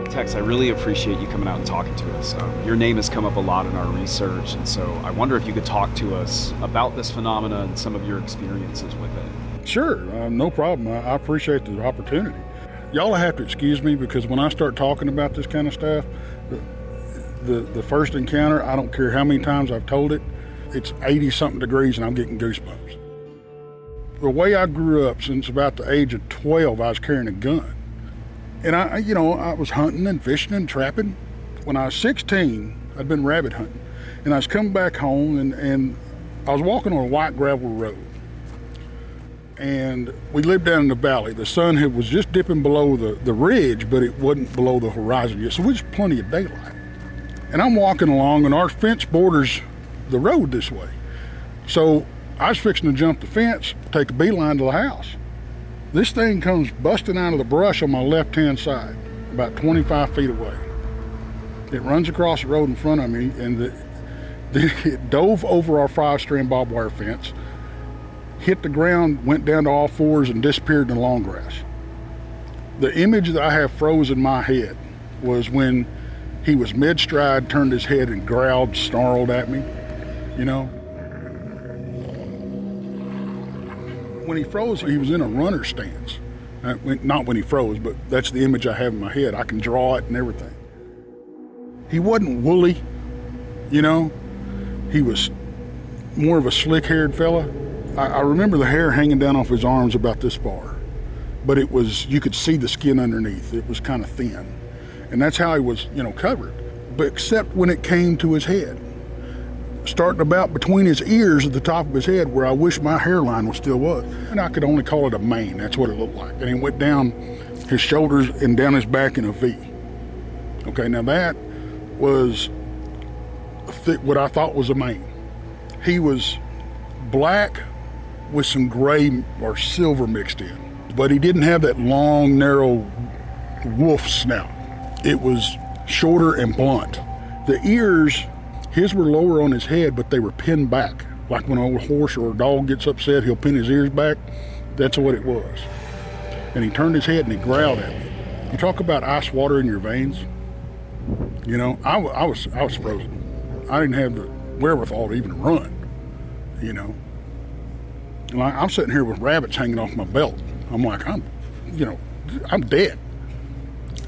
Tex, I really appreciate you coming out and talking to us. Your name has come up a lot in our research, and so I wonder if you could talk to us about this phenomena and some of your experiences with it. Sure, no problem. I appreciate the opportunity. Y'all have to excuse me because when I start talking about this kind of stuff, the first encounter, I don't care how many times I've told it, it's 80-something degrees and I'm getting goosebumps. The way I grew up, since about the age of 12, I was carrying a gun. And I was hunting and fishing and trapping. When I was 16, I'd been rabbit hunting. And I was coming back home and I was walking on a white gravel road. And we lived down in the valley. The sun was just dipping below the ridge, but it wasn't below the horizon yet. So there was plenty of daylight. And I'm walking along and our fence borders the road this way. So I was fixing to jump the fence, take a beeline to the house. This thing comes busting out of the brush on my left-hand side, about 25 feet away. It runs across the road in front of me, and it dove over our 5-strand barbed wire fence, hit the ground, went down to all fours, and disappeared in the long grass. The image that I have froze in my head was when he was mid-stride, turned his head, and growled, snarled at me, you know. When he froze, he was in a runner stance. Not when he froze, but that's the image I have in my head. I can draw it and everything. He wasn't woolly, you know. He was more of a slick-haired fella. I remember the hair hanging down off his arms about this far, but you could see the skin underneath. It was kind of thin. And that's how he was, covered. But except when it came to his head. Starting about between his ears at the top of his head where I wish my hairline still was. And I could only call it a mane, that's what it looked like. And he went down his shoulders and down his back in a V. Okay, now that was what I thought was a mane. He was black with some gray or silver mixed in. But he didn't have that long, narrow wolf snout. It was shorter and blunt. The ears, his were lower on his head, but they were pinned back. Like when a horse or a dog gets upset, he'll pin his ears back. That's what it was. And he turned his head and he growled at me. You talk about ice water in your veins. I was frozen. I didn't have the wherewithal to even run, And I'm sitting here with rabbits hanging off my belt. I'm like, I'm dead.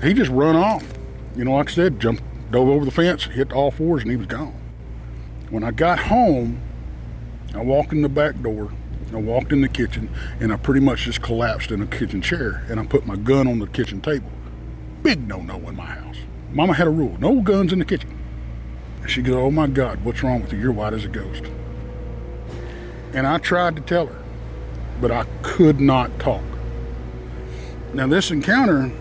He just run off. Like I said, dove over the fence, hit all fours, and he was gone. When I got home, I walked in the back door, I walked in the kitchen, and I pretty much just collapsed in a kitchen chair, and I put my gun on the kitchen table. Big no-no in my house. Mama had a rule, no guns in the kitchen. And she goes, oh my God, what's wrong with you? You're white as a ghost. And I tried to tell her, but I could not talk. Now this encounter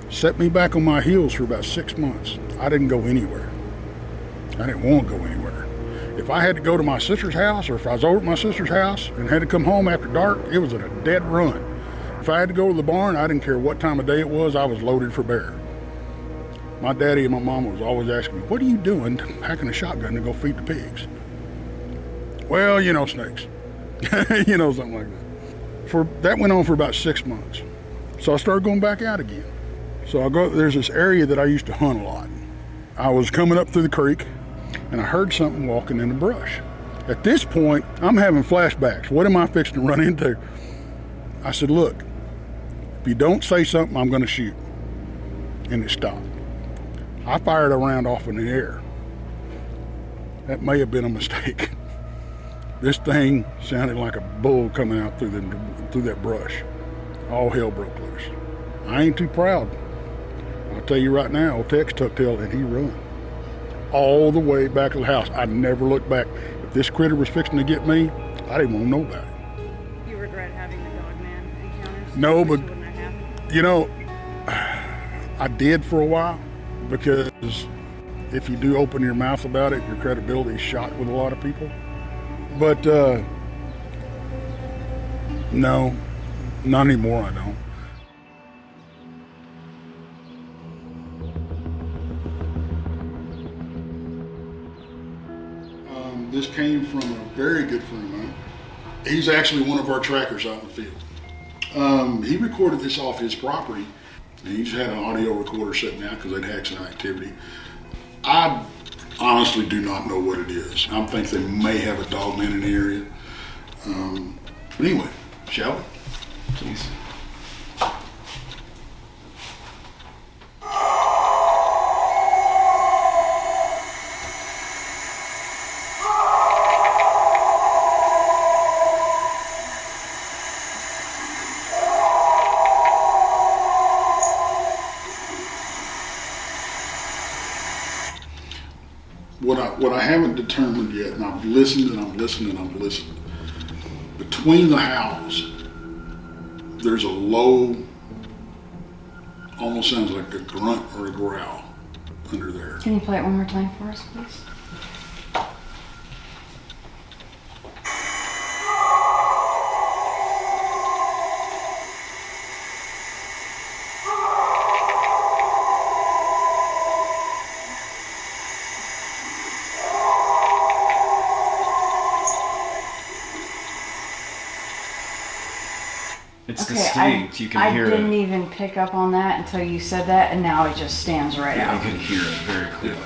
set me back on my heels for about 6 months. I didn't go anywhere. I didn't want to go anywhere. If I had to go to my sister's house, or if I was over at my sister's house and had to come home after dark, it was at a dead run. If I had to go to the barn, I didn't care what time of day it was, I was loaded for bear. My daddy and my mom was always asking me, what are you doing packing a shotgun to go feed the pigs? Well, you know, snakes. You know, something like that. That went on for about 6 months. So I started going back out again. So there's this area that I used to hunt a lot. I was coming up through the creek and I heard something walking in the brush. At this point, I'm having flashbacks. What am I fixing to run into? I said, look, if you don't say something, I'm going to shoot. And it stopped. I fired a round off in the air. That may have been a mistake. This thing sounded like a bull coming out through that brush. All hell broke loose. I ain't too proud. I'll tell you right now, old Tex tucked tail and he run. All the way back to the house. I never looked back. If this critter was fixing to get me, I didn't want to know about it. You regret having the dogman encounters? No, but you know, I did for a while, because if you do open your mouth about it, your credibility is shot with a lot of people. But no, not anymore, I don't. This came from a very good friend of mine. He's actually one of our trackers out in the field. He recorded this off his property, and he just had an audio recorder sitting out because they'd had some activity. I honestly do not know what it is. I think they may have a dogman in the area. But anyway, shall we? Please. What I haven't determined yet, and I've listened and I've listened and I've listened, between the howls, there's a low, almost sounds like a grunt or a growl under there. Can you play it one more time for us, please? It's distinct. You can hear it. I didn't even pick up on that until you said that, and now it just stands right out. You can hear it very clearly.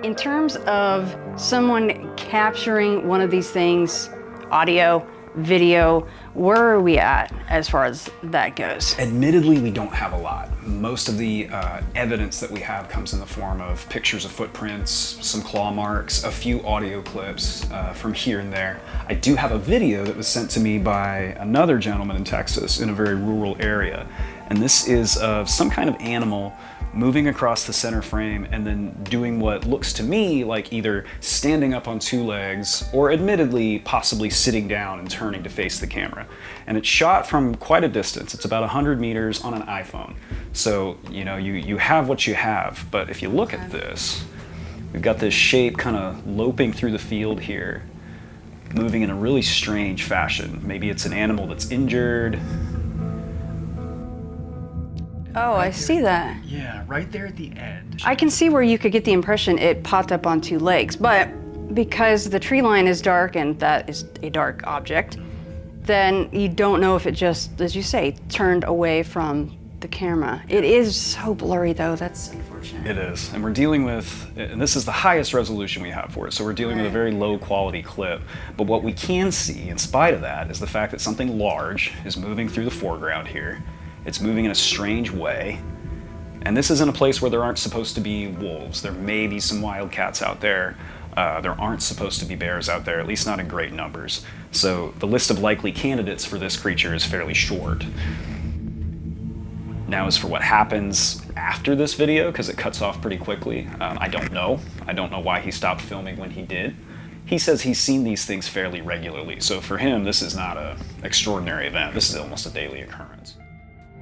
In terms of someone capturing one of these things, audio, video, where are we at as far as that goes? Admittedly, we don't have a lot. Most of the evidence that we have comes in the form of pictures of footprints, some claw marks, a few audio clips from here and there. I do have a video that was sent to me by another gentleman in Texas in a very rural area. And this is of some kind of animal moving across the center frame and then doing what looks to me like either standing up on two legs or admittedly possibly sitting down and turning to face the camera. And it's shot from quite a distance. It's about 100 meters on an iPhone. So, you know, you have what you have. But if you look at this, we've got this shape kind of loping through the field here, moving in a really strange fashion. Maybe it's an animal that's injured. Oh, I see that. Yeah, right there at the edge. I can see where you could get the impression it popped up on two legs, but because the tree line is dark and that is a dark object, then you don't know if it just, as you say, turned away from the camera. It is so blurry though, that's unfortunate. It is, and we're dealing with, and this is the highest resolution we have for it, so we're dealing with a very low quality clip. But what we can see, in spite of that, is the fact that something large is moving through the foreground here. It's moving in a strange way. And this isn't a place where there aren't supposed to be wolves. There may be some wildcats out there. There aren't supposed to be bears out there, at least not in great numbers. So the list of likely candidates for this creature is fairly short. Now as for what happens after this video because it cuts off pretty quickly. I don't know. I don't know why he stopped filming when he did. He says he's seen these things fairly regularly, so for him, this is not an extraordinary event. This is almost a daily occurrence.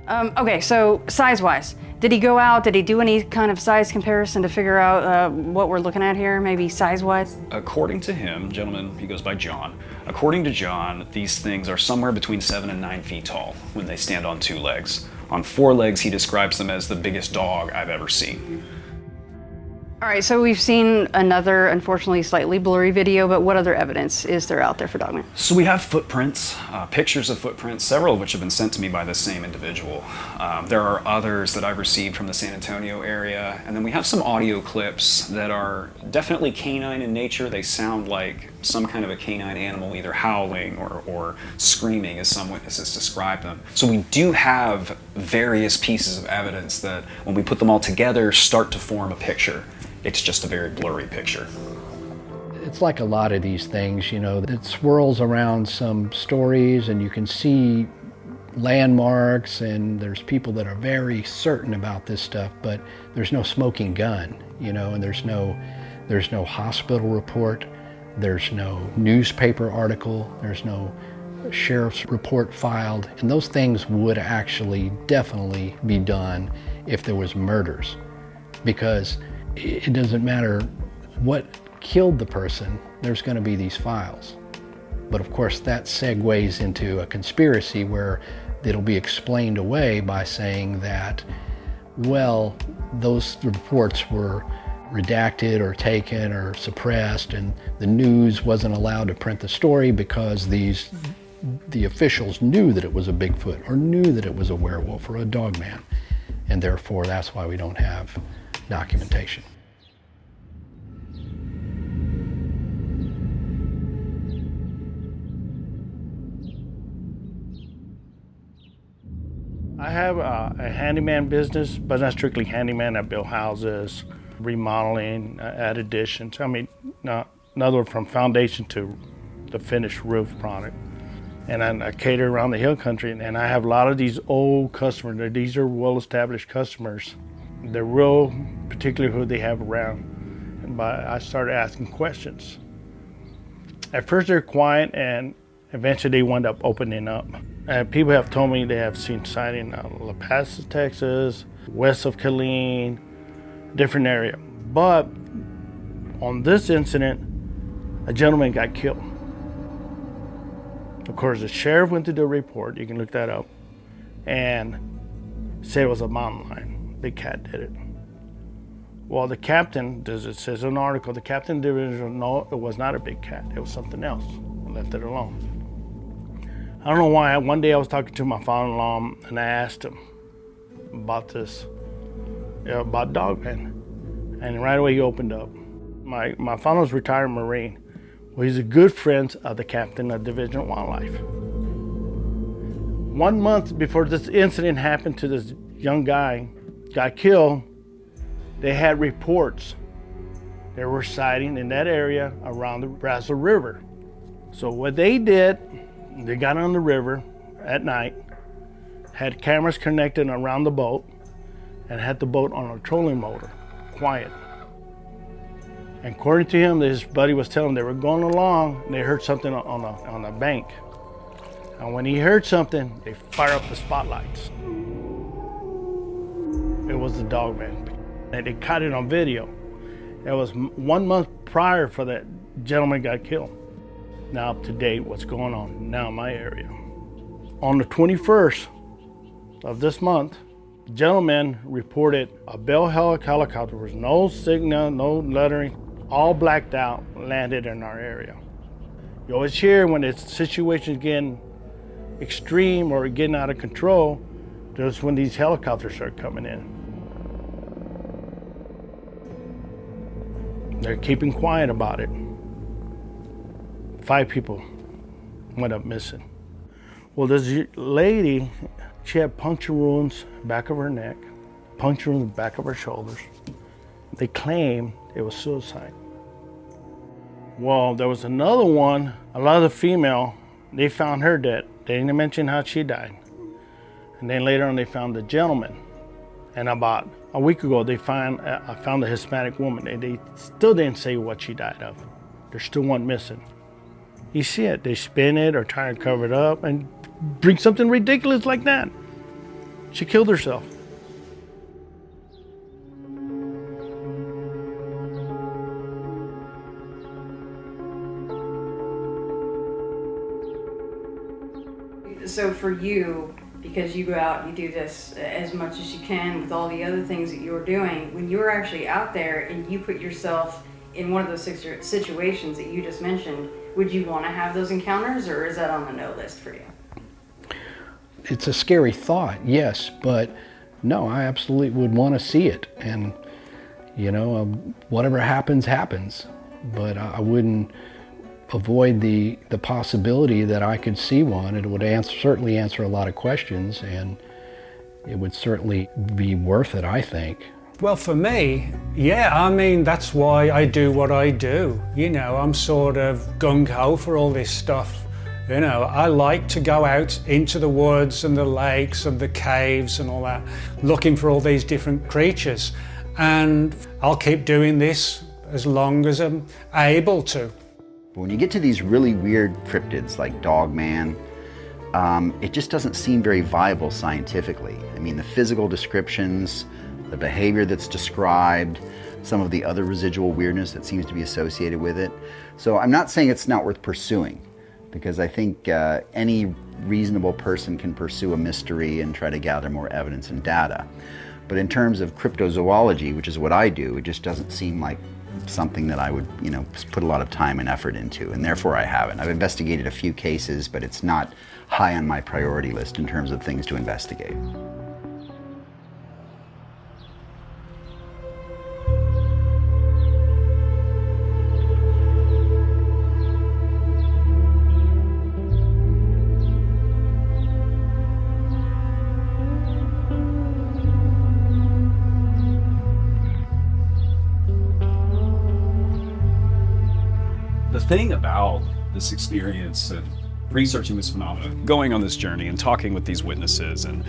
Okay, so size-wise, did he go out? Did he do any kind of size comparison to figure out what we're looking at here, maybe size-wise? According to him, gentleman, he goes by John. According to John, these things are somewhere between 7 and 9 feet tall when they stand on 2 legs. On 4 legs, he describes them as the biggest dog I've ever seen. All right, so we've seen another, unfortunately, slightly blurry video, but what other evidence is there out there for DOGMAN? So we have footprints, pictures of footprints, several of which have been sent to me by the same individual. There are others that I've received from the San Antonio area, and then we have some audio clips that are definitely canine in nature. They sound like some kind of a canine animal, either howling or screaming, as some witnesses describe them. So we do have various pieces of evidence that, when we put them all together, start to form a picture. It's just a very blurry picture. It's like a lot of these things, you know, it swirls around some stories and you can see landmarks and there's people that are very certain about this stuff, but there's no smoking gun, you know, and there's no hospital report, there's no newspaper article, there's no sheriff's report filed, and those things would actually definitely be done if there was murders, because it doesn't matter what killed the person, there's going to be these files. But of course that segues into a conspiracy where it'll be explained away by saying that, well, those reports were redacted or taken or suppressed and the news wasn't allowed to print the story because the officials knew that it was a Bigfoot or knew that it was a werewolf or a dogman, and therefore that's why we don't have documentation. I have a handyman business, but not strictly handyman. I build houses, remodeling, add additions. I mean, another from foundation to the finished roof product. And I cater around the hill country, and I have a lot of these old customers. These are well-established customers. They're real particular who they have around. And I started asking questions. At first they're quiet, and eventually they wound up opening up. And people have told me they have seen sighting out of La Paz, Texas, west of Killeen, different area. But on this incident, a gentleman got killed. Of course, the sheriff went to do a report, you can look that up, and said it was a mountain lion. Big cat did it. Well, the captain, it says in an article, the captain didn't know it was not a big cat, it was something else. I left it alone. I don't know why. One day I was talking to my father-in-law and I asked him about this, about DOGMAN. And right away he opened up. My father was a retired Marine. Well, he's a good friend of the captain of Division of Wildlife. 1 month before this incident happened to this young guy, got killed, they had reports. There were sightings in that area around the Brazos River. So what they did, they got on the river at night, had cameras connected around the boat, and had the boat on a trolling motor, quiet. And according to him, his buddy was telling him they were going along and they heard something on a bank. And when he heard something, they fired up the spotlights. It was the DOGMAN. And they caught it on video. It was 1 month prior for that gentleman got killed. Now up to date, what's going on now in my area. On the 21st of this month, the gentleman reported a Bell helicopter. There was no signal, no lettering, all blacked out, landed in our area. You always hear when the situation's getting extreme or getting out of control, that's when these helicopters start coming in. They're keeping quiet about it. 5 people went up missing. Well, this lady, she had puncture wounds back of her neck, puncture wounds back of her shoulders. They claimed it was suicide. Well, there was another one, a lot of the female, they found her dead. They didn't mention how she died. And then later on they found the gentleman. And about a week ago, I found a Hispanic woman, and they still didn't say what she died of. There's still one missing. You see it, they spin it or try to cover it up and bring something ridiculous like that. She killed herself. So for you, because you go out and you do this as much as you can with all the other things that you're doing, when you're actually out there and you put yourself in one of those situations that you just mentioned, would you want to have those encounters, or is that on the no list for you? It's a scary thought, yes, but no, I absolutely would want to see it. And, you know, whatever happens, happens. But I wouldn't avoid the possibility that I could see one. It would certainly answer a lot of questions, and it would certainly be worth it, I think. Well, for me, yeah, I mean, that's why I do what I do. You know, I'm sort of gung-ho for all this stuff. You know, I like to go out into the woods and the lakes and the caves and all that, looking for all these different creatures. And I'll keep doing this as long as I'm able to. But when you get to these really weird cryptids like DOGMAN, it just doesn't seem very viable scientifically. I mean, the physical descriptions, the behavior that's described, some of the other residual weirdness that seems to be associated with it. So I'm not saying it's not worth pursuing, because I think any reasonable person can pursue a mystery and try to gather more evidence and data. But in terms of cryptozoology, which is what I do, it just doesn't seem like something that I would, you know, put a lot of time and effort into, and therefore I haven't. I've investigated a few cases, but it's not high on my priority list in terms of things to investigate. The thing about this experience and researching this phenomenon, going on this journey and talking with these witnesses and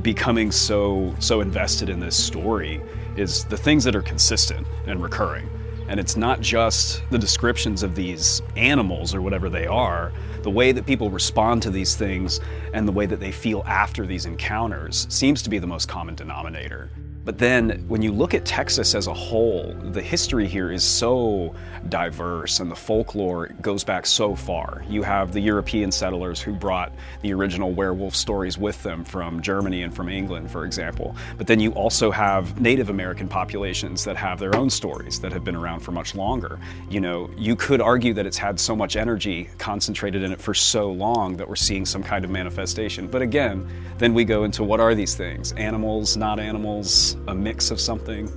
becoming so invested in this story is the things that are consistent and recurring. And it's not just the descriptions of these animals or whatever they are, the way that people respond to these things and the way that they feel after these encounters seems to be the most common denominator. But then when you look at Texas as a whole, the history here is so diverse and the folklore goes back so far. You have the European settlers who brought the original werewolf stories with them from Germany and from England, for example. But then you also have Native American populations that have their own stories that have been around for much longer. You know, you could argue that it's had so much energy concentrated in it for so long that we're seeing some kind of manifestation. But again, then we go into what are these things? Animals, not animals? A mix of something?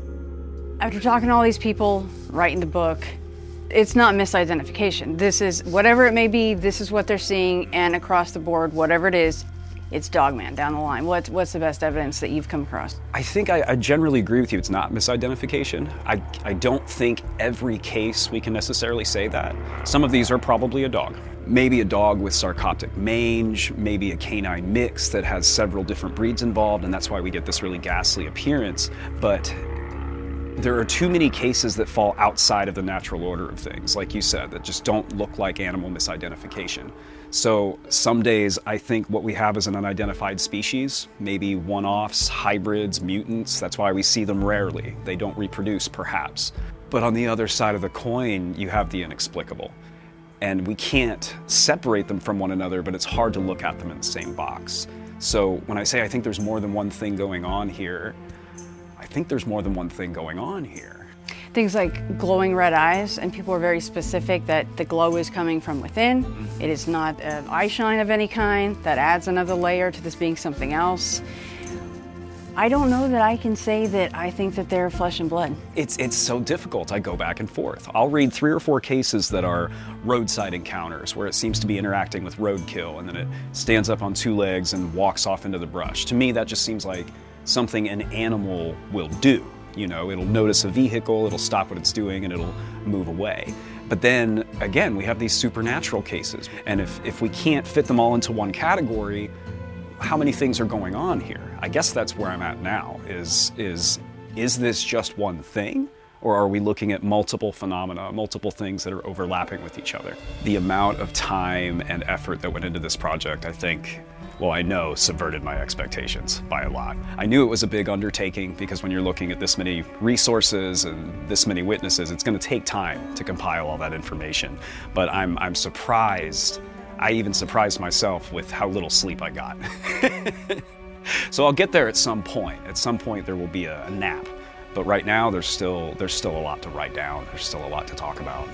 After talking to all these people, writing the book, it's not misidentification. This is, whatever it may be, this is what they're seeing, and across the board, whatever it is, it's DOGMAN down the line. What's the best evidence that you've come across? I think I generally agree with you. It's not misidentification. I don't think every case we can necessarily say that. Some of these are probably a dog. Maybe a dog with sarcoptic mange, maybe a canine mix that has several different breeds involved, and that's why we get this really ghastly appearance. But there are too many cases that fall outside of the natural order of things, like you said, that just don't look like animal misidentification. So some days I think what we have is an unidentified species, maybe one-offs, hybrids, mutants. That's why we see them rarely. They don't reproduce, perhaps. But on the other side of the coin, you have the inexplicable. And we can't separate them from one another, but it's hard to look at them in the same box. So when I say I think there's more than one thing going on here, I think there's more than one thing going on here. Things like glowing red eyes, and people are very specific that the glow is coming from within. It is not an eye shine of any kind. That adds another layer to this being something else. I don't know that I can say that I think that they're flesh and blood. It's so difficult. I go back and forth. I'll read 3 or 4 cases that are roadside encounters where it seems to be interacting with roadkill, and then it stands up on 2 legs and walks off into the brush. To me, that just seems like something an animal will do. You know, it'll notice a vehicle, it'll stop what it's doing, and it'll move away. But then, again, we have these supernatural cases. And if we can't fit them all into one category, how many things are going on here? I guess that's where I'm at now, is this just one thing? Or are we looking at multiple phenomena, multiple things that are overlapping with each other? The amount of time and effort that went into this project, I think, well, I know subverted my expectations by a lot. I knew it was a big undertaking because when you're looking at this many resources and this many witnesses, it's gonna take time to compile all that information. But I'm surprised, I even surprised myself with how little sleep I got. So I'll get there at some point. At some point there will be a nap. But right now there's still a lot to write down. There's still a lot to talk about.